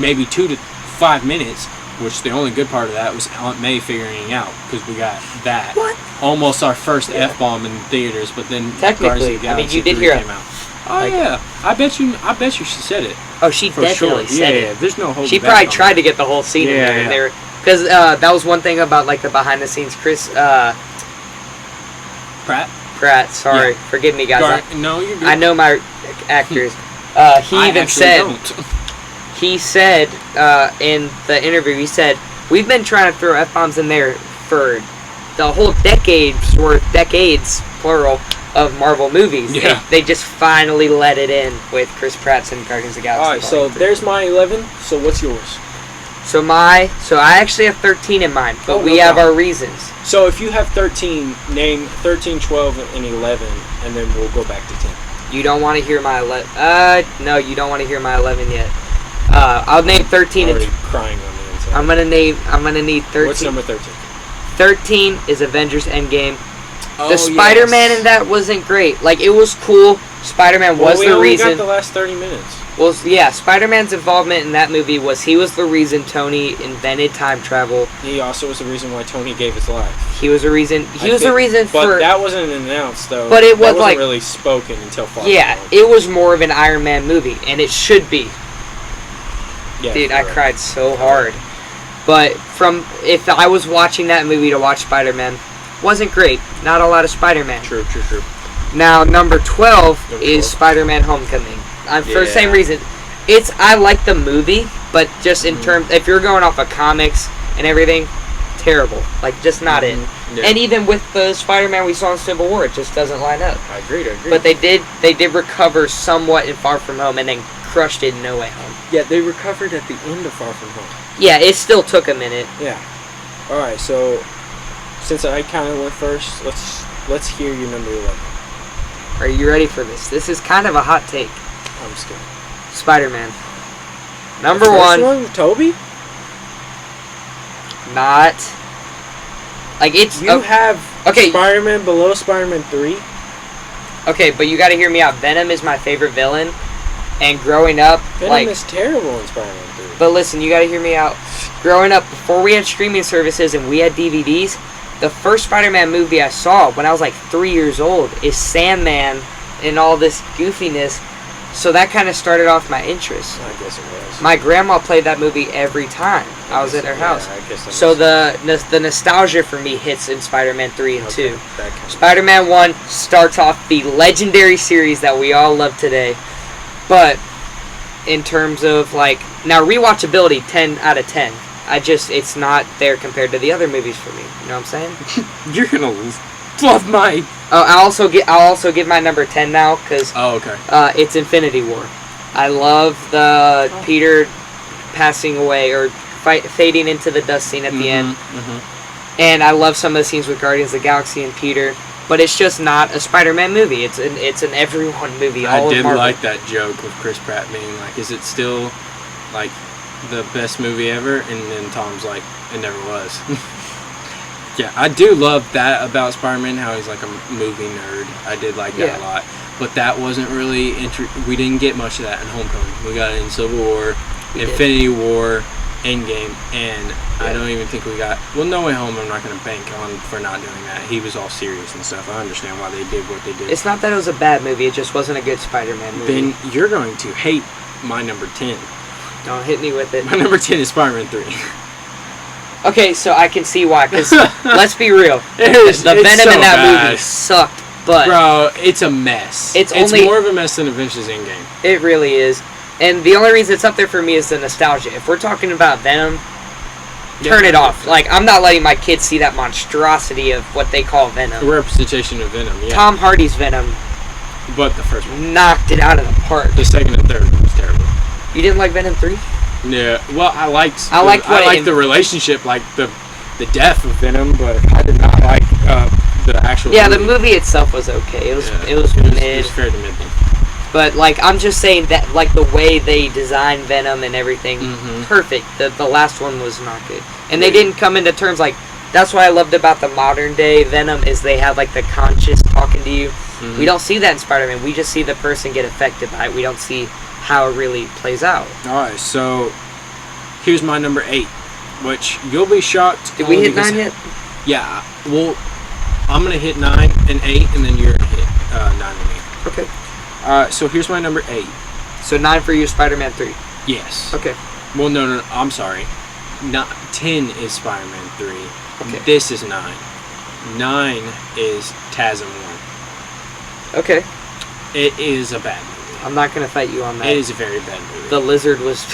maybe 2 to 5 minutes, which the only good part of that was Aunt May figuring out, because we got that. What? Almost our first F-bomb in theaters, but then technically, I mean, you did hear came out. Oh yeah, I bet you she said it. Oh, she definitely said it. Yeah, there's no holding She back probably on tried it. to get the whole scene in there, because that was one thing about like the behind the scenes. Chris Pratt. Sorry, forgive me, guys. No, you're good. I know my actors. He said in the interview, he said, we've been trying to throw F-bombs in there for the whole decades, plural, of Marvel movies. Yeah. They just finally let it in with Chris Pratt's and Guardians of the Galaxy. Alright, so there's my 11. So what's yours? So I actually have 13 in mind, but we have our reasons. So if you have 13, name 13, 12, and 11, and then we'll go back to 10. You don't want to hear my 11. No, you don't want to hear my 11 yet. I'll name 13 I'm already crying on the inside. I'm gonna need 13. What's number 13? 13 is Avengers Endgame. Oh, the Spider-Man in that wasn't great. Like, it was cool. Spider-Man was the reason. We only got the last 30 minutes. Well, yeah, Spider-Man's involvement in that movie he was the reason Tony invented time travel. He also was the reason why Tony gave his life. He was the reason. But that wasn't announced, though. But it was wasn't really spoken until far. Yeah, it was more of an Iron Man movie, and it should be. Yeah, dude, I cried so hard. But if I was watching that movie to watch Spider-Man, wasn't great. Not a lot of Spider-Man. True. Now, number 12 is Spider-Man Homecoming. For the same reason. I like the movie, but just in terms, if you're going off of comics and everything, terrible. Like, just not it. Yeah. And even with the Spider-Man we saw in Civil War, it just doesn't line up. I agree. But they did recover somewhat in Far From Home, and then crushed it in No Way Home. Yeah, they recovered at the end of Far From Home. Yeah, it still took a minute. Yeah. All right, so since I kind of went first, let's hear your number 11. Are you ready for this? This is kind of a hot take. I'm scared. Spider-Man. Number one. Tobey? Not. Like, it's... You have Spider-Man below Spider-Man 3? Okay, but you gotta hear me out. Venom is my favorite villain. And growing up... Venom is terrible in Spider-Man 3. But listen, you gotta hear me out. Growing up, before we had streaming services and we had DVDs, the first Spider-Man movie I saw when I was like 3 years old is Sandman and all this goofiness. So that kind of started off my interest. I guess it was. My grandma played that movie every time I was at her house. I guess so the nostalgia for me hits in Spider-Man 3 and 2. Kind of Spider-Man 1 starts off the legendary series that we all love today. But in terms of, like, now rewatchability, 10 out of 10. It's not there compared to the other movies for me. You know what I'm saying? You're gonna love my... I'll also give my number 10 now, because it's Infinity War. I love the Peter passing away, or fading into the dust scene at the end. Mm-hmm. And I love some of the scenes with Guardians of the Galaxy and Peter. But it's just not a Spider-Man movie. It's an everyone movie. I did like that joke with Chris Pratt being like, "Is it still like the best movie ever?" And then Tom's like, "It never was." Yeah, I do love that about Spider-Man, how he's like a movie nerd. I did like that a lot. But that wasn't really... we didn't get much of that in Homecoming. We got it in Civil War, Infinity War, Endgame, and I don't even think we got... Well, No Way Home, I'm not going to bank on for not doing that. He was all serious and stuff. I understand why they did what they did. It's not that it was a bad movie, it just wasn't a good Spider-Man movie. Then you're going to hate my number 10. Don't hit me with it. My number 10 is Spider-Man 3. Okay, so I can see why, because let's be real. The Venom in that movie sucked, but... Bro, it's a mess. It's more of a mess than Avengers Endgame. It really is. And the only reason it's up there for me is the nostalgia. If we're talking about Venom, turn it off. Like, I'm not letting my kids see that monstrosity of what they call Venom. A representation of Venom, yeah. Tom Hardy's Venom. But the first one. Knocked it out of the park. The second and third one was terrible. You didn't like Venom 3? Yeah, well, I liked the relationship, like the death of Venom, but I did not like the actual. Yeah, movie. The movie itself was okay. It was mid. It was fair to mid. But like, I'm just saying that like the way they designed Venom and everything, perfect. The last one was not good, and they didn't come into terms like. That's what I loved about the modern day Venom is they have like the conscious talking to you. Mm-hmm. We don't see that in Spider-Man. We just see the person get affected by it. We don't see how it really plays out. Alright, so here's my number 8, which you'll be shocked. Did we hit 9 yet? Yeah, well, I'm going to hit 9 and 8, and then you're going to hit 9 and 8. Okay. So here's my number 8. So 9 for you, Spider-Man 3? Yes. Okay. Well, no, I'm sorry. 10 is Spider-Man 3. Okay. This is 9. 9 is TASM 1. Okay. It is a bad movie. I'm not going to fight you on that. It is a very bad movie. The Lizard was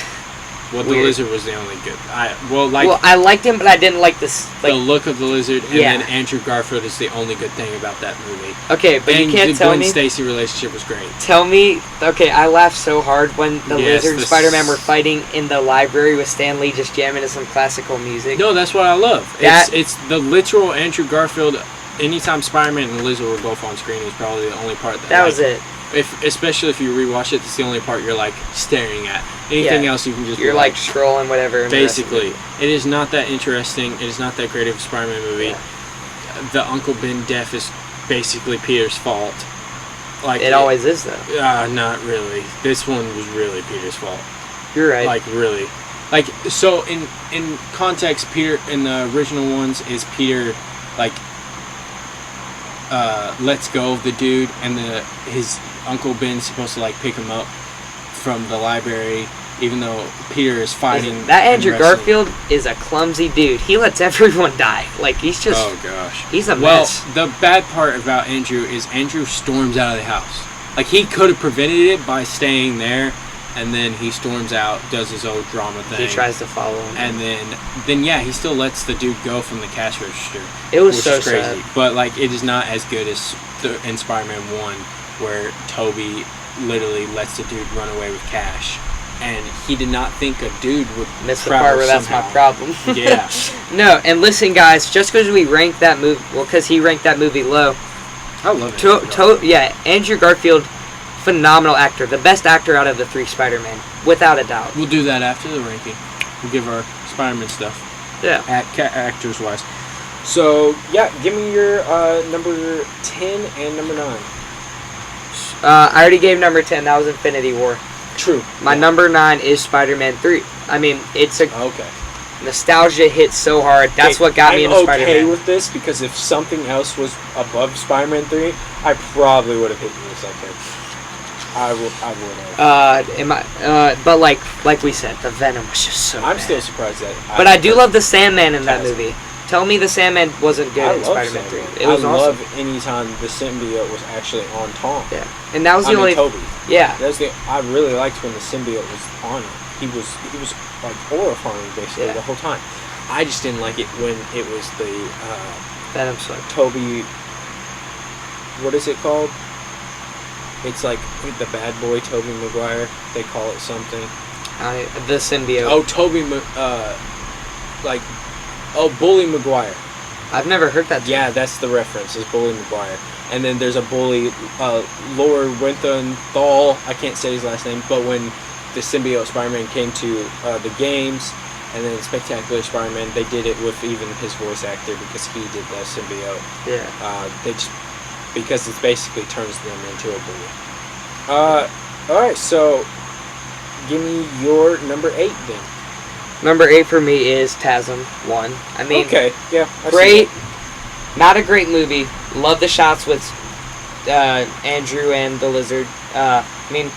Well, weird. The Lizard was the only good. I liked him, but I didn't like this. Like, the look of the Lizard, and then Andrew Garfield is the only good thing about that movie. Okay, but and you can't tell me. The Gwen Stacy relationship was great. Tell me, okay, I laughed so hard when the Lizard and Spider-Man were fighting in the library with Stan Lee just jamming to some classical music. No, that's what I love. It's the literal Andrew Garfield. Anytime Spider-Man and the Lizard were both on screen, is probably the only part that was it. Especially if you rewatch it, it's the only part you're like staring at. Anything else you can just you're like scrolling whatever. Basically, it is not that interesting. It is not that great of a Spider-Man movie. Yeah. The Uncle Ben death is basically Peter's fault. Like it always is though. Not really. This one was really Peter's fault. You're right. Like really, like so in context, Peter in the original ones is Peter like lets go of the dude, and his Uncle Ben's supposed to like pick him up from the library, even though Peter is fighting. That Andrew Garfield is a clumsy dude. He lets everyone die. Like he's just. Oh gosh. He's a mess. Well, the bad part about Andrew is Andrew storms out of the house. Like he could have prevented it by staying there, and then he storms out, does his old drama thing. He tries to follow him. And then yeah, he still lets the dude go from the cash register. It was which so is crazy. sad. But like it is not as good as in Spider-Man 1, where Toby literally lets the dude run away with cash. And he did not think a dude would miss the part where that's my problem. Yeah. No, and listen, guys, just because we ranked that movie, because he ranked that movie low. I love it. Andrew Garfield, phenomenal actor, the best actor out of the 3 Spider-Man, without a doubt. We'll do that after the ranking. We'll give our Spider-Man stuff. Yeah. Actors wise. So yeah, give me your number 10 and number 9. I already gave number 10. That was Infinity War. True. My number 9 is Spider-Man 3. I mean, it's a nostalgia hit so hard. That's what got me into Spider-Man. I'm okay with this because if something else was above Spider-Man 3, I probably would have hit you with something. I would have. But like we said, the Venom was just so I'm bad. still surprised that. But I do love the Sandman in that movie. Tell me the Sandman wasn't good in Spider-Man 3. It was awesome. I love anytime the symbiote was actually on Tom. Yeah, and that was the only. Toby. Yeah. I really liked when the symbiote was on it. He was like horrifying basically the whole time. I just didn't like it when it was the Venom sucked. Toby. What is it called? It's like the bad boy Tobey Maguire. They call it something. The symbiote. Oh, Bully Maguire. I've never heard that. Yeah, that's the reference. Is Bully Maguire. And then there's a bully, Lord Winthal. I can't say his last name, but when the symbiote Spider-Man came to the games, And then Spectacular Spider-Man, they did it with even his voice actor because he did the symbiote. Yeah. They just because it basically turns them into a bully. All right, so give me your number 8 then. Number 8 for me is TASM 1. I mean, okay, yeah, great. Not a great movie. Love the shots with Andrew and the lizard. I mean,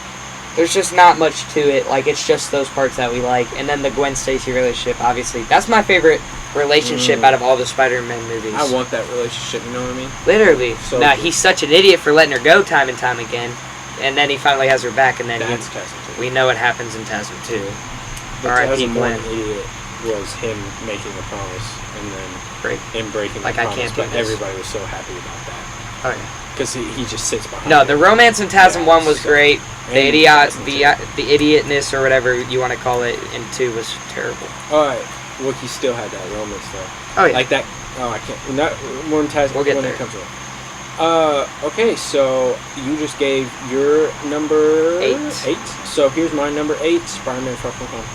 there's just not much to it. Like, it's just those parts that we like. And then the Gwen Stacy relationship, obviously. That's my favorite relationship out of all the Spider-Man movies. I want that relationship, you know what I mean? Literally. So now, he's such an idiot for letting her go time and time again. And then he finally has her back, and then that's TASM 2. We know what happens in TASM 2. R.I.P. TASM 1 idiot was him making a promise and then breaking like, the I promise, can't do but this. everybody was so happy about that. Oh, yeah. Because he just sits behind No, it. the romance in TASM 1 was great. The And idiotness or whatever you want to call it in 2 was terrible. Alright, Wookiee still had that romance though. Oh, yeah. Like that, I can't, not when TASM, We'll get when there. it comes up. Okay, so you just gave your number 8. 8. So here's my number 8, Spider-Man Far From Home.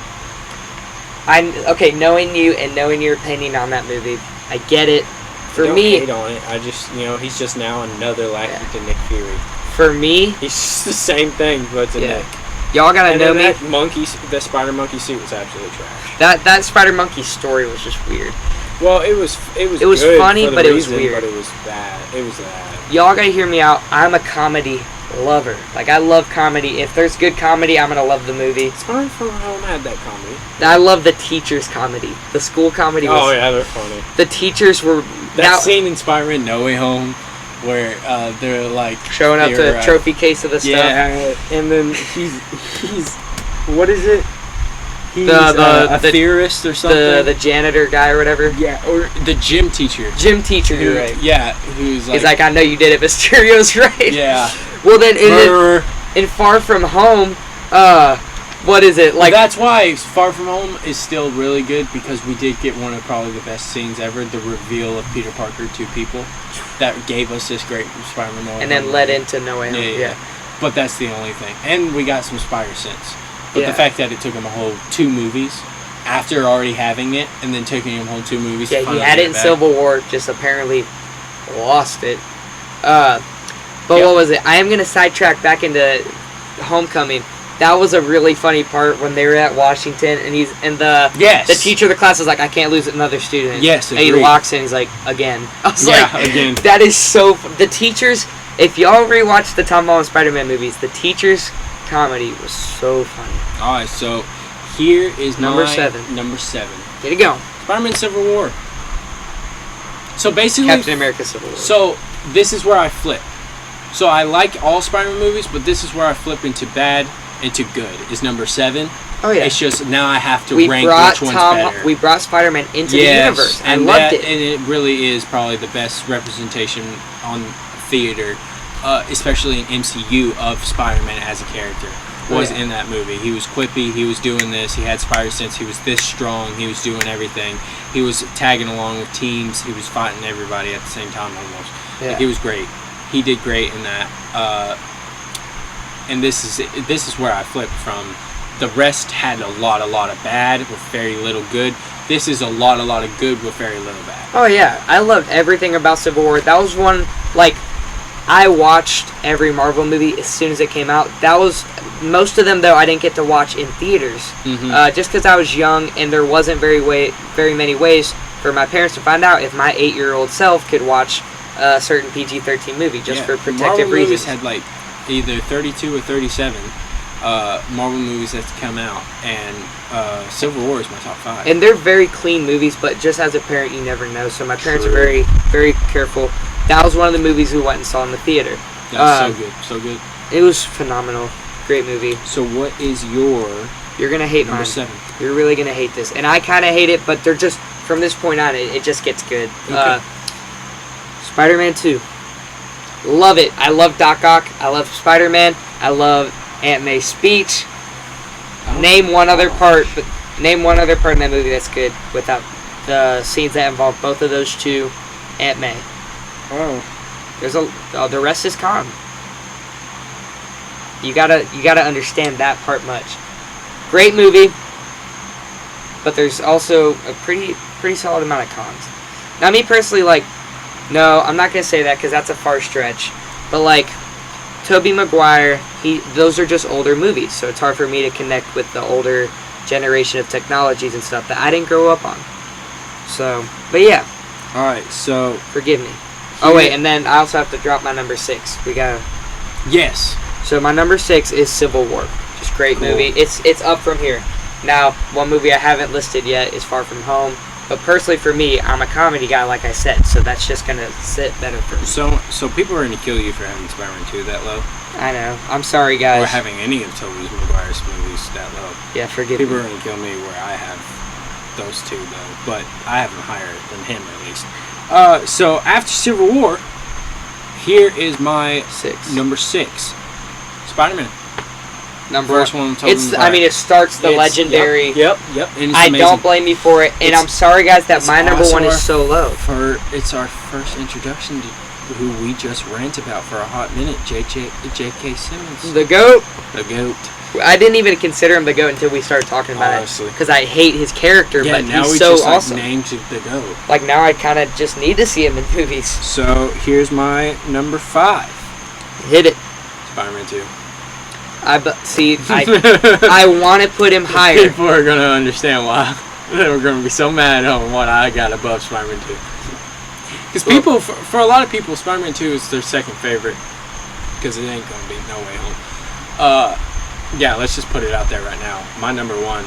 Okay, knowing you and knowing your opinion on that movie, I get it. For Don't me, hate on it. I just, he's just now another lackey to Nick Fury. For me, He's just the same thing, but to Nick. y'all gotta And know then me. the Spider Monkey suit was absolutely trash. That Spider Monkey story was just weird. Well, it was was funny, for the but it was reason, weird. But it was bad. It was bad. Y'all gotta hear me out. I'm a comedy lover. Like, I love comedy. If there's good comedy, I'm gonna love the movie. Spider-Man From Home had that comedy. I love the teachers' comedy. The school comedy was... Oh, yeah, they're funny. The teachers were... That scene in Spider-Man No Way Home where they're like... showing up the trophy case of the stuff. Yeah, and then he's... What is it? He's a theorist or something. The janitor guy or whatever. Yeah, or the gym teacher. Gym teacher, you're right. Yeah, who's like... He's like, I know you did it, Mysterio's right. Yeah. Well, then, in Far From Home, what is it? Like, that's why Far From Home is still really good, because we did get one of probably the best scenes ever, the reveal of Peter Parker to people. That gave us this great Spider-Man No Way and then Home led movie. into No Way Home. Yeah. But that's the only thing. And we got some Spider-Sense. But Yeah. the fact that it took him a whole 2 movies after already having it, and then taking him a whole 2 movies. Yeah, to he finally had get it in back. Civil War, just apparently lost it. But what was it? I am going to sidetrack back into Homecoming. That was a really funny part when they were at Washington, and the teacher of the class was like, I can't lose another student. Yes, and he agreed. locks in, he's like, again. I was again. That is so... The teachers... If y'all rewatch the Tom Holland Spider-Man movies, the teachers' comedy was so funny. Alright, so here is Number my 7. Number 7. Get it going. Spider-Man Civil War. So basically... Captain America Civil War. So this is where I flip. So I like all Spider-Man movies, but this is where I flip into bad into good. Is number 7. Oh, yeah. It's just now I have to rank which one's better. We brought Spider-Man into the universe. I loved it. And it really is probably the best representation on theater, especially in MCU, of Spider-Man as a character. Was in that movie. He was quippy, he was doing this, he had Spider-Sense, he was this strong, he was doing everything. He was tagging along with teams, he was fighting everybody at the same time almost. Yeah. Like, he was great. He did great in that. And this is where I flipped from. The rest had a lot of bad with very little good. This is a lot of good with very little bad. Oh, yeah. I loved everything about Civil War. That was one, like, I watched every Marvel movie as soon as it came out. That was, most of them, though, I didn't get to watch in theaters. Mm-hmm. Just because I was young and there wasn't very many ways for my parents to find out if my 8-year-old self could watch a certain PG-13 movie, just for protective Marvel reasons. movies had, like, either 32 or 37 Marvel movies that's come out, and Civil War is my top 5. And they're very clean movies, but just as a parent, you never know. So my parents are very, very careful. That was one of the movies we went and saw in the theater. That's so good. It was phenomenal. Great movie. So what is your You're going to hate number mine. 7? You're really going to hate this. And I kind of hate it, but they're just, from this point on, it just gets good. Okay. Spider-Man 2. Love it. I love Doc Ock. I love Spider-Man. I love Aunt May's speech. Name one other part in that movie that's good without the scenes that involve both of those two, Aunt May. Oh. The rest is calm. You gotta understand that part much. Great movie. but there's also a pretty solid amount of cons. Now, me personally, like, no, I'm not gonna say that because that's a far stretch. But like, Tobey Maguire, those are just older movies, so it's hard for me to connect with the older generation of technologies and stuff that I didn't grow up on. So, but yeah. All right, so forgive me. Oh wait, and then I also have to drop my number 6. We gotta. Yes. So my number 6 is Civil War. Just great movie. It's up from here. Now, one movie I haven't listed yet is Far From Home. But personally, for me, I'm a comedy guy, like I said, so that's just gonna sit better for me. So people are gonna kill you for having Spider-Man 2 that low. I know. I'm sorry, guys. Or having any of Tobey Maguire's movies that low. Yeah, forgive me. People are gonna kill me where I have those two though, but I have them higher than him at least. So after Civil War, here is my 6. number 6, Spider-Man. Number First one. It starts the legendary. Yep. I don't blame you for it, and I'm sorry, guys, that my number 1 is so low. It's our first introduction to who we just rant about for a hot minute, J.K. Simmons. The GOAT. The GOAT. I didn't even consider him the GOAT until we started talking about it, because I hate his character, but now he's we so just, awesome. Named the GOAT. Like, now I kind of just need to see him in movies. So here's my number 5. Hit it. Spider-Man 2. I want to put him higher. People are going to understand why. They're going to be so mad on what I got above Spider-Man 2. Because people, for a lot of people, Spider-Man 2 is their second favorite. Because it ain't going to be No Way Home. Yeah, let's just put it out there right now. My number 1,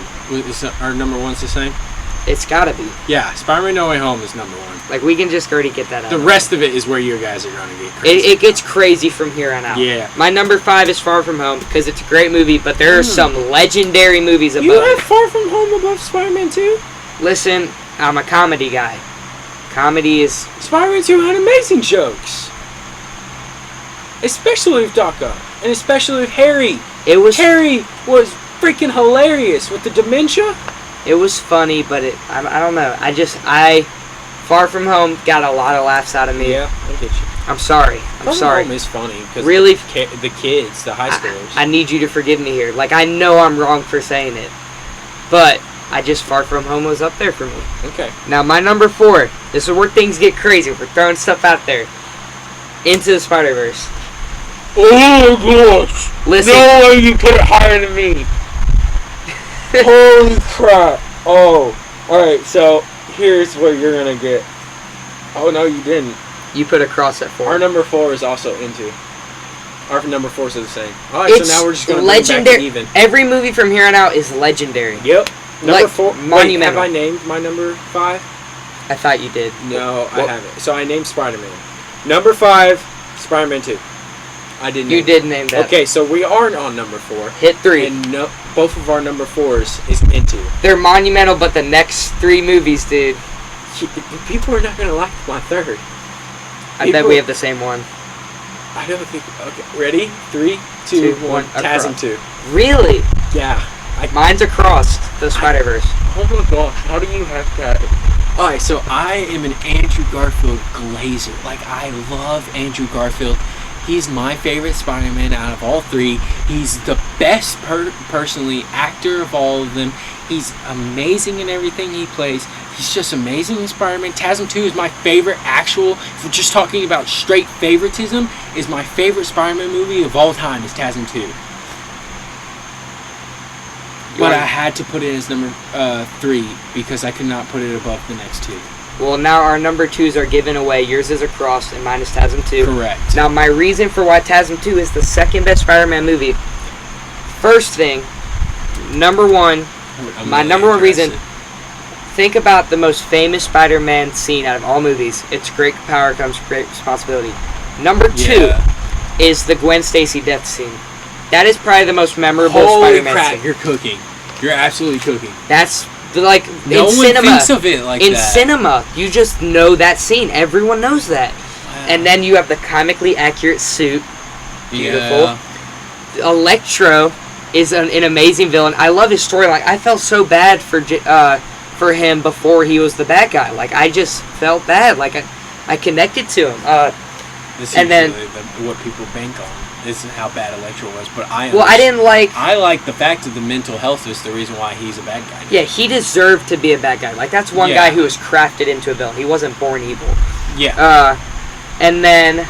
our number 1's the same? It's gotta be. Yeah, Spider-Man No Way Home is number 1. Like, we can just already get that out. The rest of it is where you guys are going to get crazy. It gets crazy from here on out. Yeah. My number 5 is Far From Home, because it's a great movie, but there are some legendary movies above You have it. Far From Home above Spider-Man 2? Listen, I'm a comedy guy. Comedy is... Spider-Man 2 had amazing jokes. Especially with Doc Ock. And especially with Harry. Harry was freaking hilarious with the dementia. It was funny, but I don't know. Far From Home got a lot of laughs out of me. Yeah, I get you. I'm sorry. Far From Home is funny because really, the kids, the high schoolers. I need you to forgive me here. Like, I know I'm wrong for saying it, but Far From Home was up there for me. Okay. Now my number 4. This is where things get crazy. We're throwing stuff out there. Into the Spider-Verse. Oh gosh! Listen. No way you put it higher than me. Holy crap! Oh, all right. So here's what you're gonna get. Oh no, you didn't. You put a cross at 4. Our number 4 is also into. Our number 4 is the same. All right, so now we're just gonna bring back to even. Every movie from here on out is legendary. Yep. Number 4. Monumental. Wait, have I named my number 5? I thought you did. No, I haven't. So I named Spider-Man. Number 5, Spider-Man 2. I didn't. You did name that. Okay, so we are on number 4. Hit 3. And both of our number 4s is into. They're monumental, but the next 3 movies, dude. People are not gonna like my 3rd. I bet we have the same one. I don't think. Okay, ready? 3, 2, 1. Tasm 2. Really? Yeah. Mine's across the Spider-Verse. Oh my gosh! How do you have that? Alright, so I am an Andrew Garfield glazer. Like, I love Andrew Garfield. He's my favorite Spider-Man out of all 3. He's the best, personally, actor of all of them. He's amazing in everything he plays. He's just amazing in Spider-Man. TASM 2 is my favorite actual, if we're just talking about straight favoritism, is my favorite Spider-Man movie of all time is TASM 2. But I had to put it as number 3 because I could not put it above the next 2. Well, now our number 2s are given away. Yours is across and mine is TASM 2. Correct. Now, my reason for why TASM 2 is the second best Spider-Man movie. First thing, number 1, my number 1 reason, think about the most famous Spider-Man scene out of all movies. It's great power comes great responsibility. Number 2 is the Gwen Stacy death scene. That is probably the most memorable Spider-Man scene. Holy crap, you're cooking. You're absolutely cooking. That's... Like, no in one cinema, thinks of it like in that. cinema, you just know that scene. Everyone knows that. Wow. And then you have the comically accurate suit. Beautiful. Yeah. Electro is an amazing villain. I love his storyline. I felt so bad for him before he was the bad guy. Like, I just felt bad. Like, I connected to him. This is really what people bank on. this is how bad Electro was, but I like the fact that the mental health is the reason why he's a bad guy. Yeah, he deserved to be a bad guy. Like, that's one guy who was crafted into a villain. He wasn't born evil. Yeah. And then,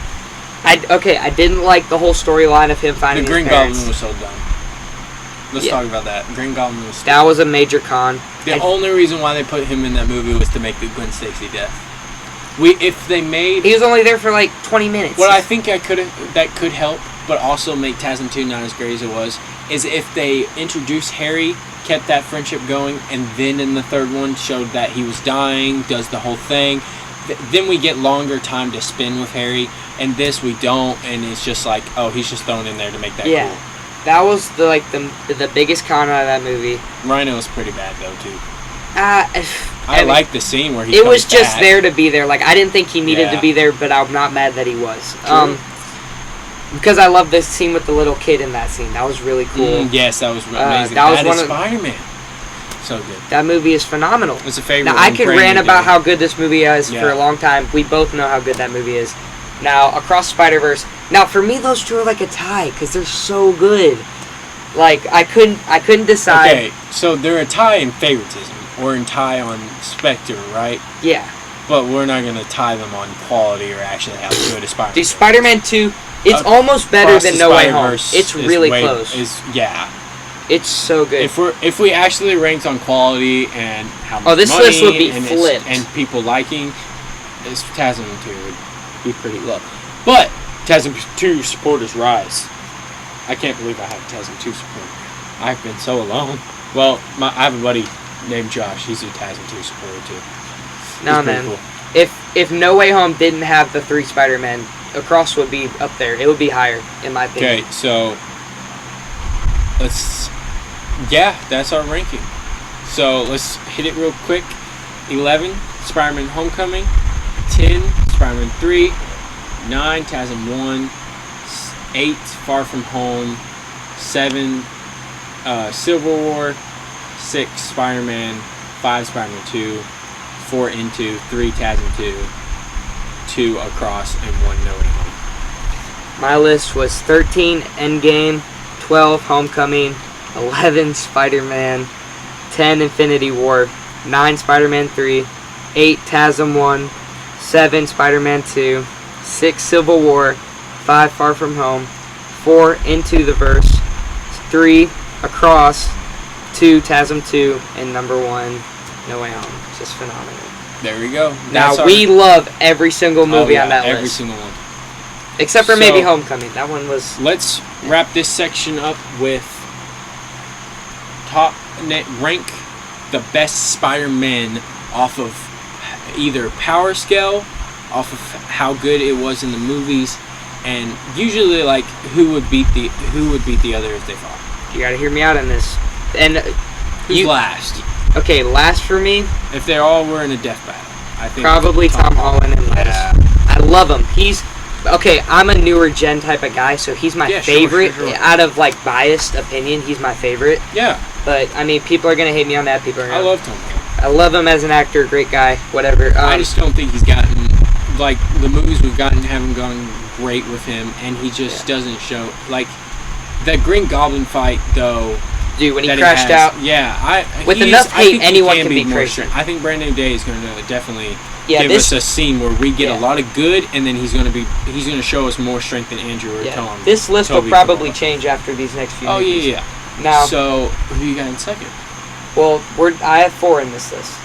I didn't like the whole storyline of him finding his parents. The Green Goblin was so dumb. Let's talk about that. Green Goblin was stupid. That was a major con. The only reason why they put him in that movie was to make the Gwen Stacy death. He was only there for like 20 minutes. What I think that could help, but also make TASM 2 not as great as it was, is if they introduced Harry, kept that friendship going, and then in the third one showed that he was dying, does the whole thing. Then we get longer time to spin with Harry, and this we don't, and it's just like, oh, he's just thrown in there to make that cool. That was the biggest con out of that movie. Rhino was pretty bad though too. I like the scene where he. It was just there to be there. Like, I didn't think he needed to be there, but I'm not mad that he was. Because I love this scene with the little kid in that scene. That was really cool. Yes, that was amazing. That was Spider-Man. So good. That movie is phenomenal. It's a favorite. Now, I could rant about how good this movie is for a long time. We both know how good that movie is. Now, Across Spider-Verse. Now, for me, those two are like a tie because they're so good. Like, I couldn't decide. Okay, so they're a tie in favoritism or in tie on Spectre, right? Yeah. But we're not gonna tie them on quality or actually how good a Spider-Man. The Spider-Man 2, it's almost better than No Way Home. It's really close. It's so good. If we actually ranked on quality and how much this money list would be flipped. And people liking, this TASM 2 would be pretty low. But TASM 2 supporters rise. I can't believe I have TASM 2 support. I've been so alone. Well, I have a buddy named Josh. He's a TASM 2 supporter too. No, man. Cool. If No Way Home didn't have the 3 Spider-Men, Across would be up there. It would be higher, in my opinion. Okay, so that's our ranking. So let's hit it real quick. 11, Spider-Man Homecoming. 10, Spider-Man 3. 9, TASM 1. 8, Far From Home. 7, Civil War. 6, Spider-Man. 5, Spider-Man 2. 4, Into. 3, TASM 2. 2, Across. And 1, No Way Home. My list was 13, Endgame. 12, Homecoming. 11, Spider-Man. 10, Infinity War. 9, Spider-Man 3. 8, TASM 1. 7, Spider-Man 2. 6, Civil War. 5, Far From Home. 4, Into the Verse. 3, Across. 2, TASM 2. And number 1, No Way Home. Just phenomenal. There we go. Now, we love every single movie on that list. Every single one. Except for maybe Homecoming. That one was... Let's wrap this section up with rank the best Spider-Man off of either power scale, off of how good it was in the movies, and usually like who would beat the other if they fought. You gotta hear me out on this. And who's last? Okay, last for me. If they all were in a death battle, I think probably Tom Holland and last. Yeah. I love him. I'm a newer gen type of guy, so he's my favorite. Sure. Out of like biased opinion, he's my favorite. Yeah. But I mean, people are gonna hate me on that. I love Tom Holland. I love him as an actor, great guy, whatever. I just don't think he's gotten like the movies we've gotten haven't gone great with him, and he just doesn't show like the Green Goblin fight though. Dude, when he crashed out. Yeah, with enough hate, anyone can be crazy. I think Brandon Day is going to definitely give us a scene where we get a lot of good, and then he's going to show us more strength than Andrew or Tom. This list will probably change after these next few movies. Yeah. Now, so who you got in second? Well, I have 4 in this list.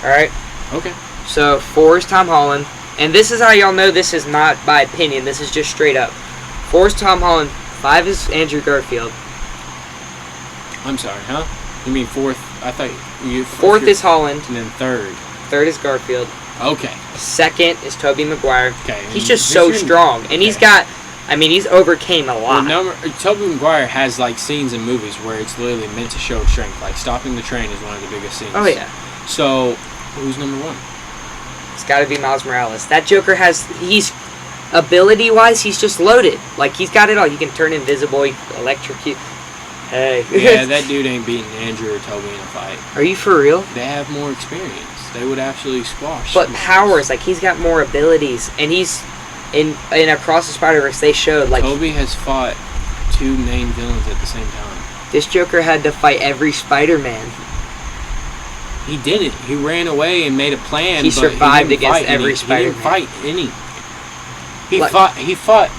All right. Okay. So 4 is Tom Holland, and this is how y'all know this is not by opinion. This is just straight up. 4 is Tom Holland. 5 is Andrew Garfield. I'm sorry, huh? You mean 4th? I thought you... 4th is Holland. And then 3rd. 3rd is Garfield. Okay. 2nd is Tobey Maguire. Okay. He's just so strong. And he's got... I mean, he's overcame a lot. Tobey Maguire has, like, scenes in movies where it's literally meant to show strength. Like, stopping the train is one of the biggest scenes. Oh, yeah. So, who's number 1? It's got to be Miles Morales. That Joker has... He's... Ability-wise, he's just loaded. Like, he's got it all. He can turn invisible, electrocute... Hey. Yeah, that dude ain't beating Andrew or Toby in a fight. Are you for real? They have more experience. They would actually squash. But powers, like he's got more abilities, and he's in Across the Spider-Verse, they showed like Toby has fought 2 main villains at the same time. this Joker had to fight every Spider-Man. He did it. He ran away and made a plan. He but survived he didn't against fight every any. Spider-Man. He didn't fight any. He Like- fought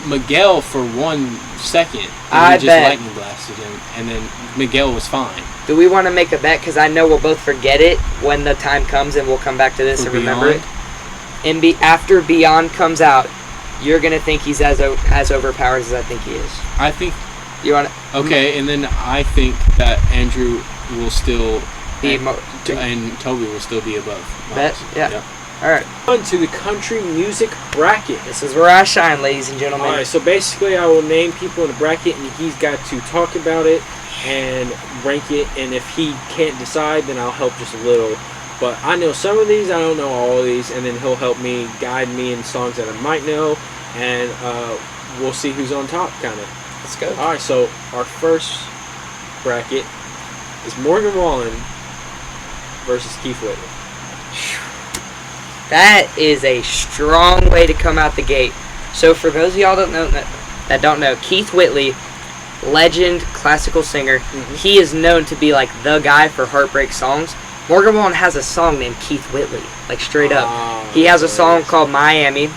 Miguel for 1 second. And I he just bet. lightning blasted him, and then Miguel was fine. Do we want to make a bet? Because I know we'll both forget it when the time comes, and we'll come back to this For and remember Beyond? it. And after Beyond comes out, you're gonna think he's as overpowered as I think he is. I think. You want Okay, and then I think that Andrew will still be and Toby will still be above. Bet? Miles. Yeah. Yep. all right? On to the country music bracket. This is where I shine, ladies and gentlemen. Alright, so basically I will name people in the bracket and he's got to talk about it and rank it, and if he can't decide then I'll help just a little. But I know some of these, I don't know all of these, and then he'll help me, guide me in songs that I might know, and we'll see who's on top, kind of. Let's go. Alright, so our first bracket is Morgan Wallen versus Keith Whitley. That is a strong way to come out the gate. So for those of y'all that don't know, Keith Whitley, legend, classical singer, he is known to be like the guy for heartbreak songs. Morgan Wallen has a song named Keith Whitley, like straight up. He has a song called Miami.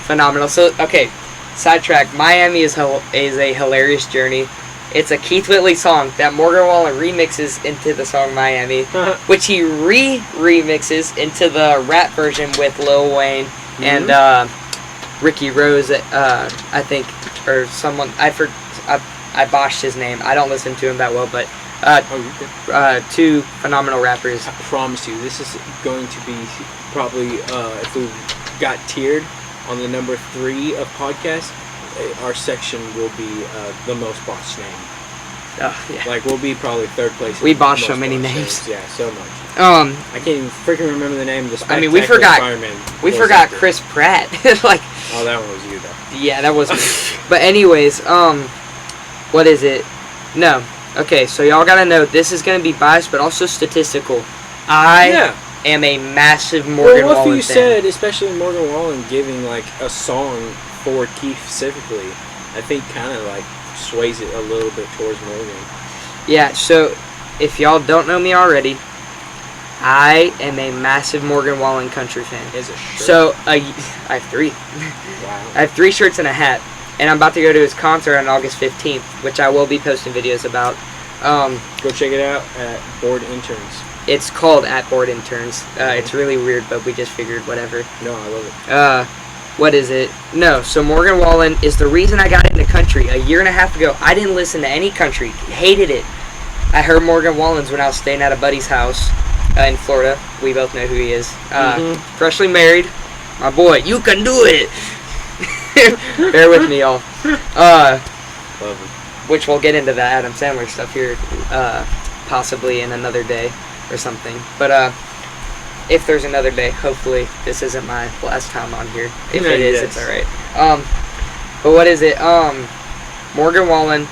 Phenomenal. So, okay, sidetrack. Miami is a hilarious journey. It's a Keith Whitley song that Morgan Wallen remixes into the song Miami, which he remixes into the rap version with Lil Wayne and Ricky Rose, I think, or someone. I botched his name. I don't listen to him that well, but 2 phenomenal rappers. I promise you, this is going to be probably, if we got tiered on the number 3 of podcasts, our section will be the most botched name. Yeah. Like, we'll be probably 3rd place. We botched so most many botched names. Yeah, so much. I I can't even freaking remember the name of the mean, we Spectacular forgot. Fireman. We voice forgot actor. Chris Pratt. Like, Oh, that one was you, though. yeah, that was me. But anyways, what is it? No. Okay, so y'all gotta know this is gonna be biased, but also statistical. I am a massive Morgan Well, what Wallen you fan. said, especially Morgan Wallen giving like a song for Keith specifically, I think kind of like sways it a little bit towards Morgan. Yeah. So, if y'all don't know me already, I am a massive Morgan Wallen country fan. Is a shirt. So I have 3. Wow. I have 3 shirts and a hat, and I'm about to go to his concert on August 15th, which I will be posting videos about. Go check it out at Board Interns. It's called At Board Interns. It's really weird, but we just figured whatever. No, I love it. What is it? No, so Morgan Wallen is the reason I got into country. A year and a half ago, I didn't listen to any country. Hated it. I heard Morgan Wallen's when I was staying at a buddy's house in Florida. We both know who he is. Freshly married. My boy, you can do it. Bear with me, y'all. Love him. Which we'll get into the Adam Sandler stuff here, possibly in another day or something. But if there's another day, hopefully this isn't my last time on here. If it is, it's alright. But what is it? Morgan Wallen,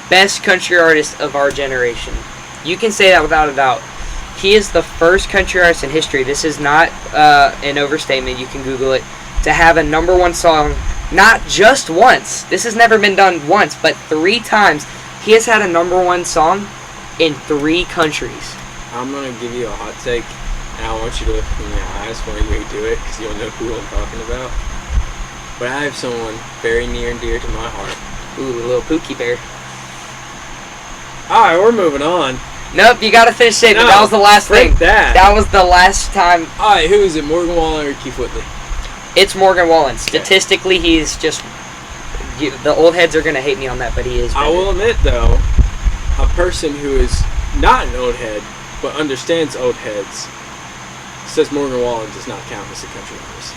best country artist of our generation. You can say that without a doubt. He is the first country artist in history. This is not an overstatement. You can Google it. To have a #1 song, not just once. This has never been done once, but 3 times. He has had a #1 song in 3 countries. I'm gonna give you a hot take, and I want you to look in the eyes when we do it, because you'll know who I'm talking about. But I have someone very near and dear to my heart. Ooh, a little Pookie Bear. Alright, we're moving on. Nope, you gotta finish it, but No, that was the last frick thing. that. was the last time. Alright, who is it? Morgan Wallen or Keith Whitley? It's Morgan Wallen. Statistically, he's just... the old heads are gonna hate me on that, but he is better. I will admit, though, a person who is not an old head, but understands old heads, says Morgan Wallen does not count as a country artist.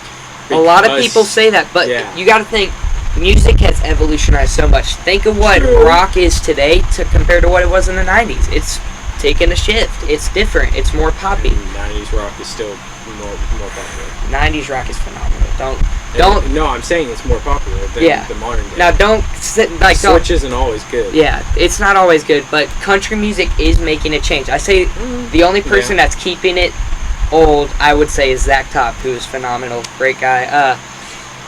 A lot of Because- people say that, but yeah. you gotta think, music has evolutionized so much. Think of what True. rock is today compared to what it was in the 90s. It's taken a shift. It's different. It's more poppy. 90s rock is still more popular. 90s rock is phenomenal. Don't. No, I'm saying it's more popular than the modern day. Now don't sit like don't. Switch isn't always good. Yeah, it's not always good, but country music is making a change. I say the only person that's keeping it old, I would say, is Zach Top, who is phenomenal, great guy.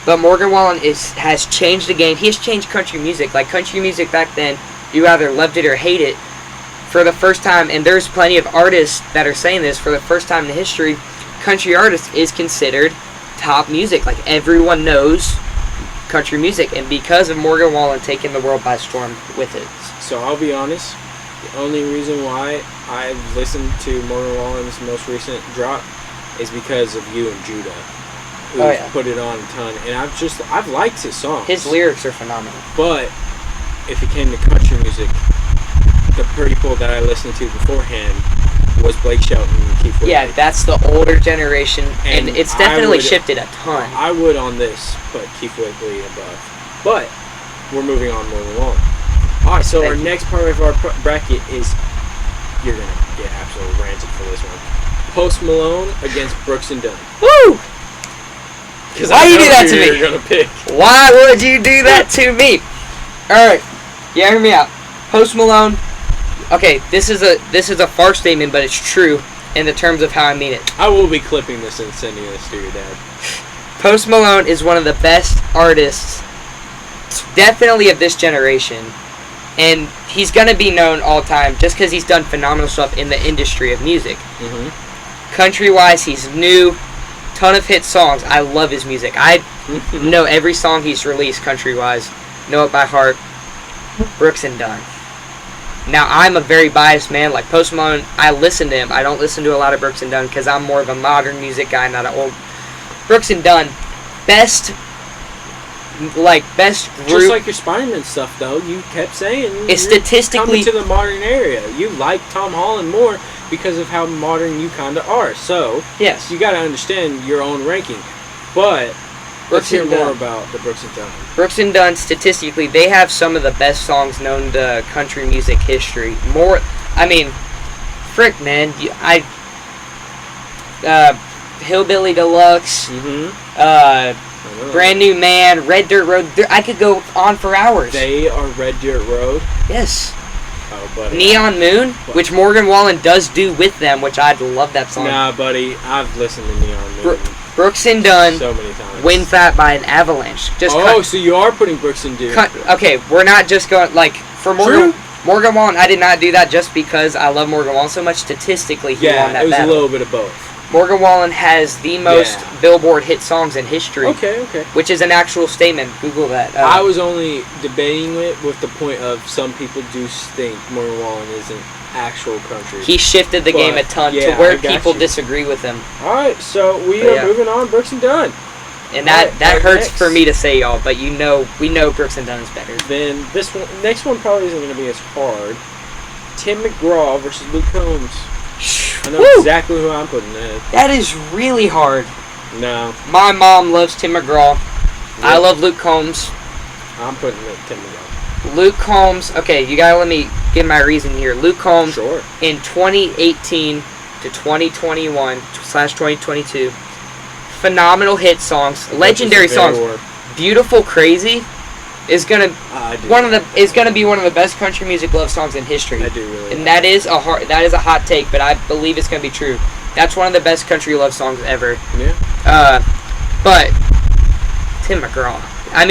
But Morgan Wallen has changed the game. He has changed country music. Like, country music back then, you either loved it or hate it. For the first time, and there's plenty of artists that are saying this, for the first time in history, country artist is considered top music. Like, everyone knows country music, and because of Morgan Wallen taking the world by storm with it. So I'll be honest, the only reason why I've listened to Morgan Wallen's most recent drop is because of you and Judah, who put it on a ton, and I've liked his songs. His lyrics are phenomenal. But if it came to country music, the people that I listened to beforehand was Blake Shelton and Keith Whitley. Yeah, that's the older generation, and it's definitely shifted a ton. I would on this put Keith Whitley above. But we're moving on more than long. Alright, so our next part of our bracket is, you're going to get absolutely ranted for this one, Post Malone against Brooks and Dunn. Woo! Why you do that to me? You're gonna pick. Why would you do that to me? Alright, hear me out. Post Malone. Okay, this is a far statement, but it's true in the terms of how I mean it. I will be clipping this and sending this to your dad. Post Malone is one of the best artists, definitely of this generation, and he's gonna be known all time just because he's done phenomenal stuff in the industry of music. Mm-hmm. Country-wise, he's new, ton of hit songs. I love his music. I know every song he's released country-wise, know it by heart. Brooks and Dunn. Now, I'm a very biased man. Like, Post Malone, I listen to him. I don't listen to a lot of Brooks and Dunn because I'm more of a modern music guy, not an old. Brooks and Dunn, best group. Just like your Spider-Man stuff, though, you kept saying it's statistically coming to the modern area. You like Tom Holland more because of how modern you kind of are. So, yes, you got to understand your own ranking. But let's hear more about the Brooks and Dunn. Brooks and Dunn, statistically, they have some of the best songs known to country music history. Frick, man. Hillbilly Deluxe, Brand New Man, Red Dirt Road. I could go on for hours. They are Red Dirt Road? Yes. Oh, buddy. Neon Moon, which Morgan Wallen does do with them, which I love that song. Nah, buddy. I've listened to Neon Moon. Brooks and Dunn so many times. Win Fat by an Avalanche. So you are putting Brooks and Dunn. Okay, we're not just going, like, for Morgan Wallen, I did not do that just because I love Morgan Wallen so much. Statistically, he won that battle. Yeah, it was a little bit of both. Morgan Wallen has the most Billboard hit songs in history. Okay. Which is an actual statement. Google that. I was only debating it with the point of some people do think Morgan Wallen isn't actual country. He shifted the game a ton to where people disagree with him. Alright, so we are moving on. Brooks and Dunn. And that hurts for me to say, y'all, but we know Brooks and Dunn is better. Then this one, next one probably isn't going to be as hard. Tim McGraw versus Luke Combs. I know exactly who I'm putting in. That is really hard. No. My mom loves Tim McGraw. Yep. I love Luke Combs. I'm putting Tim McGraw. Luke Combs. Okay, you gotta let me give my reason here. Luke Combs. Sure. In 2018 to 2021/2022, phenomenal hit songs, legendary songs. Beautiful Crazy is gonna be one of the best country music love songs in history. I do really. And that is a hot take, but I believe it's gonna be true. That's one of the best country love songs ever. Yeah. But Tim McGraw. I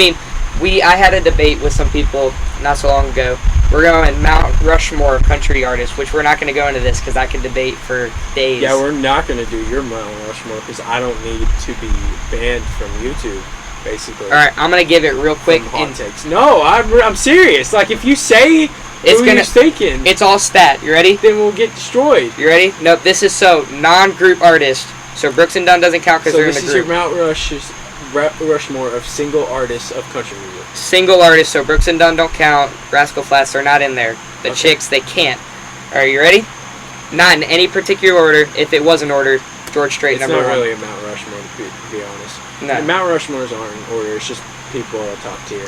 had a debate with some people not so long ago. We're going Mount Rushmore country artists, which we're not going to go into this because I could debate for days. Yeah, we're not going to do your Mount Rushmore because I don't need to be banned from YouTube, basically. All right, I'm going to give it real quick. Hot takes. No, I'm serious. Like, if you say you're thinking, it's all stat. You ready? Then we'll get destroyed. You ready? Nope, this is non-group artist. So Brooks and Dunn doesn't count because they're in the group. So this is your Mount Rushmore of single artists of country music. Single artists, so Brooks and Dunn don't count. Rascal Flatts are not in there. The Chicks, they can't. Alright, you ready? Not in any particular order. If it was in order, George Strait number one. It's not really a Mount Rushmore, to be honest. No. And Mount Rushmores aren't in order. It's just people at top tier.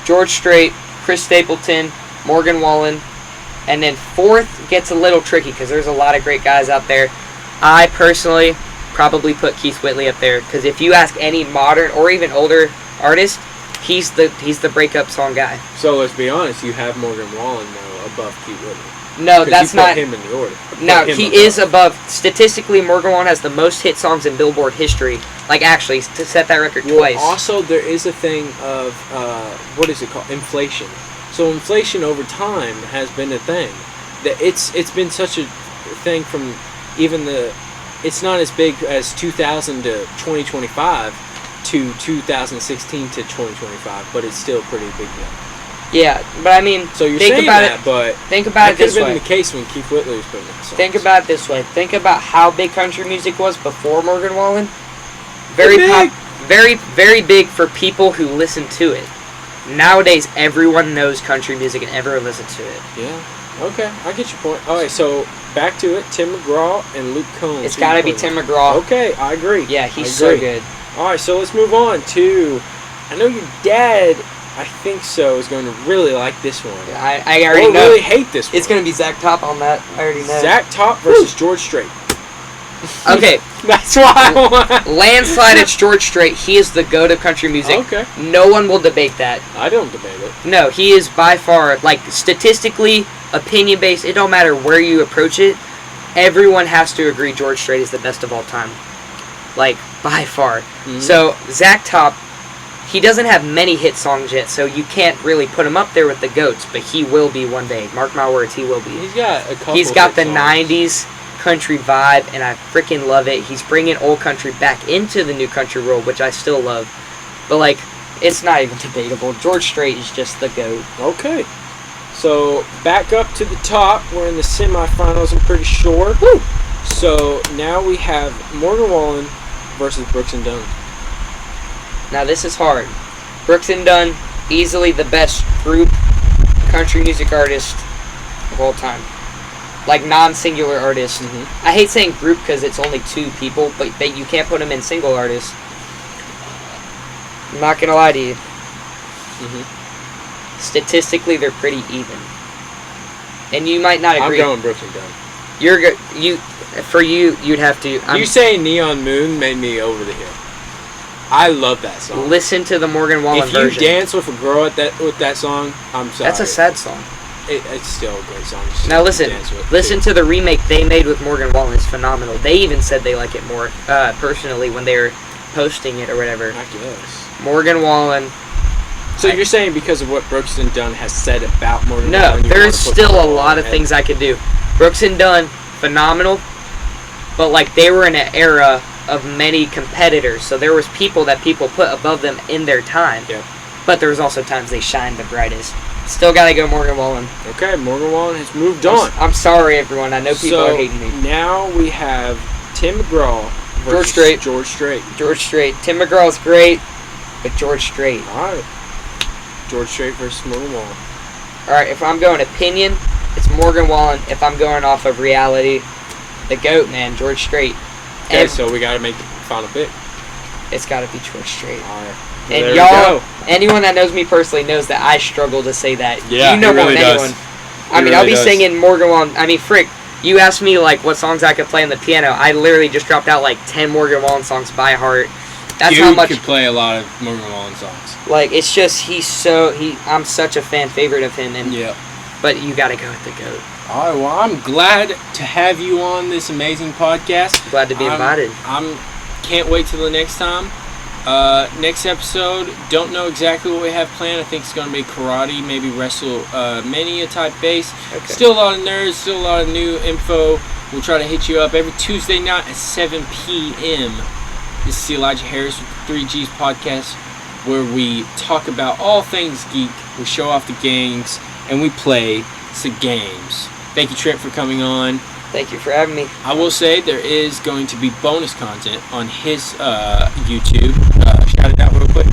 George Strait, Chris Stapleton, Morgan Wallen, and then fourth gets a little tricky because there's a lot of great guys out there. I personally probably put Keith Whitley up there because if you ask any modern or even older artist, he's the breakup song guy. So let's be honest, you have Morgan Wallen though above Keith Whitley. No, 'Cause that's you put not. him in the order. No, Put him he above. is above. Statistically, Morgan Wallen has the most hit songs in Billboard history. Like, actually, to set that record twice. Also, there is a thing of, what is it called? Inflation. So inflation over time has been a thing. That it's been such a thing from even the... It's not as big as 2000 to 2025 to 2016 to 2025, but it's still pretty big now. Yeah, but I mean, So you're think saying about that, it, but think about it that could this have been way. the case when Keith Whitley was putting out songs. Think about it this way. Think about how big country music was before Morgan Wallen. Very Big. very big for people who listen to it. Nowadays, everyone knows country music and everyone listens to it. Yeah. Okay, I get your point. All right, so back to it. Tim McGraw and Luke Combs. It's got to be Tim McGraw. Okay, I agree. Yeah, he's I so agree. good. All right, so let's move on to... I know your dad, I think so, is going to really like this one. I already or know. really hate this one. It's going to be Zach Top on that. I already know. Zach Top versus George Strait. Okay. That's why I want... Landslide, it's George Strait. He is the GOAT of country music. Okay. No one will debate that. I don't debate it. No, he is by far, like, statistically, opinion-based, it don't matter where you approach it, everyone has to agree George Strait is the best of all time. Like, by far. Mm-hmm. So, Zach Top, he doesn't have many hit songs yet, so you can't really put him up there with the GOATs, but he will be one day. Mark my words, he will be. He's got a couple He's got hit the songs. 90s country vibe, and I freaking love it. He's bringing old country back into the new country world, which I still love. But, like, it's not even debatable. George Strait is just the GOAT. Okay. So, back up to the top. We're in the semifinals, I'm pretty sure. Woo! So, now we have Morgan Wallen versus Brooks and Dunn. Now, this is hard. Brooks and Dunn, easily the best group country music artist of all time. Like, non-singular artist. Mm-hmm. I hate saying group because it's only two people, but you can't put them in single artists. I'm not going to lie to you. Mm-hmm. Statistically, they're pretty even. And you might not agree. I'm going Brooks and Dunn. You'd have to... You saying Neon Moon made me over the hill. I love that song. Listen to the Morgan Wallen If you version. dance with a girl with that song, I'm sorry. That's a sad song. It's still a great song. Just Now listen, dance with, listen too. to the remake they made with Morgan Wallen. It's phenomenal. They even said they like it more personally when they were posting it or whatever. I guess. Morgan Wallen. So you're saying because of what Brooks and Dunn has said about Morgan No, Wallen, you there's wanna put still Morgan a lot Wallen of ahead? things I could do. Brooks and Dunn, phenomenal. But like they were in an era of many competitors, so there was people that people put above them in their time. Yeah. But there was also times they shined the brightest. Still gotta go Morgan Wallen. Okay, Morgan Wallen has moved on. I'm sorry, everyone. I know people So are hating me. now we have Tim McGraw versus George Strait. George Strait. George Strait. Tim McGraw's great, but George Strait. All right. George Strait versus Morgan Wallen. All right, if I'm going opinion, it's Morgan Wallen. If I'm going off of reality, the GOAT, man, George Strait. Okay, And so we got to make the final pick. it's got to be George Strait. All right. And There we y'all, go. anyone that knows me personally knows that I struggle to say that. Yeah, you know he more really than does. anyone. I He mean, I'll really be does. singing Morgan Wallen. I mean, frick, you asked me like what songs I could play on the piano. I literally just dropped out like 10 Morgan Wallen songs by heart. That's how much. could play a lot of Morgan Wallen songs. Like it's just I'm such a fan favorite of him, and Yeah. but you got to go with the GOAT. All right, well, I'm glad to have you on this amazing podcast. Glad to be invited. Can't wait till the next time. Next episode, don't know exactly what we have planned. I think it's going to be karate, maybe WrestleMania type base. Okay. Still a lot of nerds, still a lot of new info. We'll try to hit you up every Tuesday night at 7 p.m. This is Elijah Harris with the 3Gspodcast, where we talk about all things geek. We show off the games, and we play some games. Thank you, Trent, for coming on. Thank you for having me. I will say there is going to be bonus content on his YouTube. Shout it out real quick.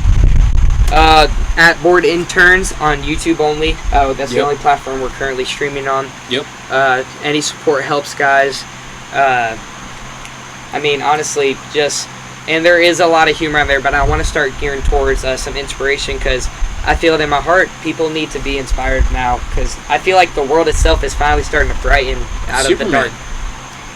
At Board Interns on YouTube only. That's the Yep. only platform we're currently streaming on. Yep. Any support helps, guys. I mean, honestly, and there is a lot of humor on there, but I want to start gearing towards some inspiration because I feel it in my heart. People need to be inspired now because I feel like the world itself is finally starting to brighten out of the Superman. dark.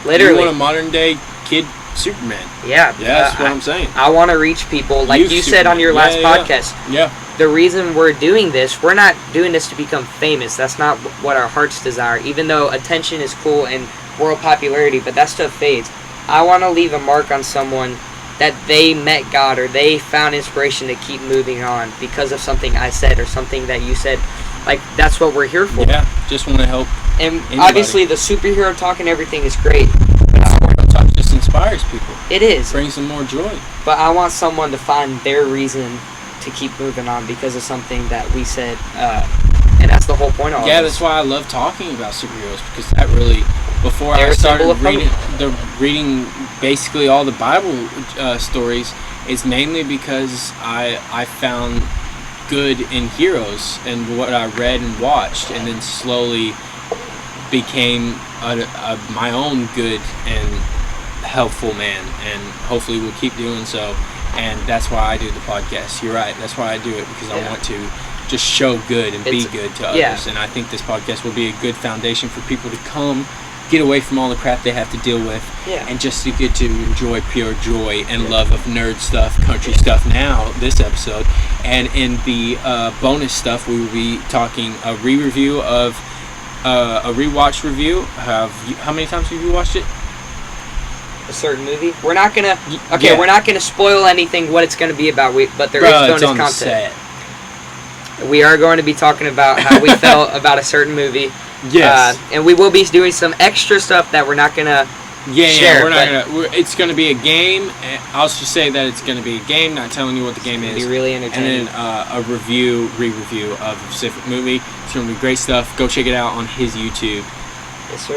Literally. You want a modern day kid Superman. Yeah. Yeah, that's what I'm saying. I want to reach people, like Youth you said on your Superman. last podcast. Yeah. the reason we're doing this, we're not doing this to become famous. That's not what our hearts desire. Even though attention is cool and world popularity, but that stuff fades. I want to leave a mark on someone that they met God or they found inspiration to keep moving on because of something I said or something that you said. Like, that's what we're here for. Yeah, just want to help. And anybody. Obviously, the superhero talk and everything is great. Superhero talk just inspires people. It is. Brings them more joy. But I want someone to find their reason to keep moving on because of something that we said, and that's the whole point of all Yeah, this. that's why I love talking about superheroes, because that really, before They're I a symbol started of reading basically all the Bible stories, is mainly because I found good in heroes and what I read and watched, and then slowly became my own good and helpful man, and hopefully we'll keep doing so. And that's why I do the podcast. You're right, that's why I do it, because I want to just show good and be good to others. And I think this podcast will be a good foundation for people to come get away from all the crap they have to deal with, and just to get to enjoy pure joy and love of nerd stuff, country stuff. Now this episode, and in the bonus stuff, we will be talking a re-review of a rewatch review. How many times have you watched it? A certain movie. We're not gonna. Okay, we're not gonna spoil anything what it's gonna be about. But there is bonus on content. We are going to be talking about how we felt about a certain movie. Yes. And we will be doing some extra stuff that we're not gonna share. We're not gonna. It's gonna be a game. I'll just say that it's gonna be a game. Not telling you what the game is. Be really entertaining. And then a re-review of a specific movie. It's gonna be great stuff. Go check it out on his YouTube. Yes, sir.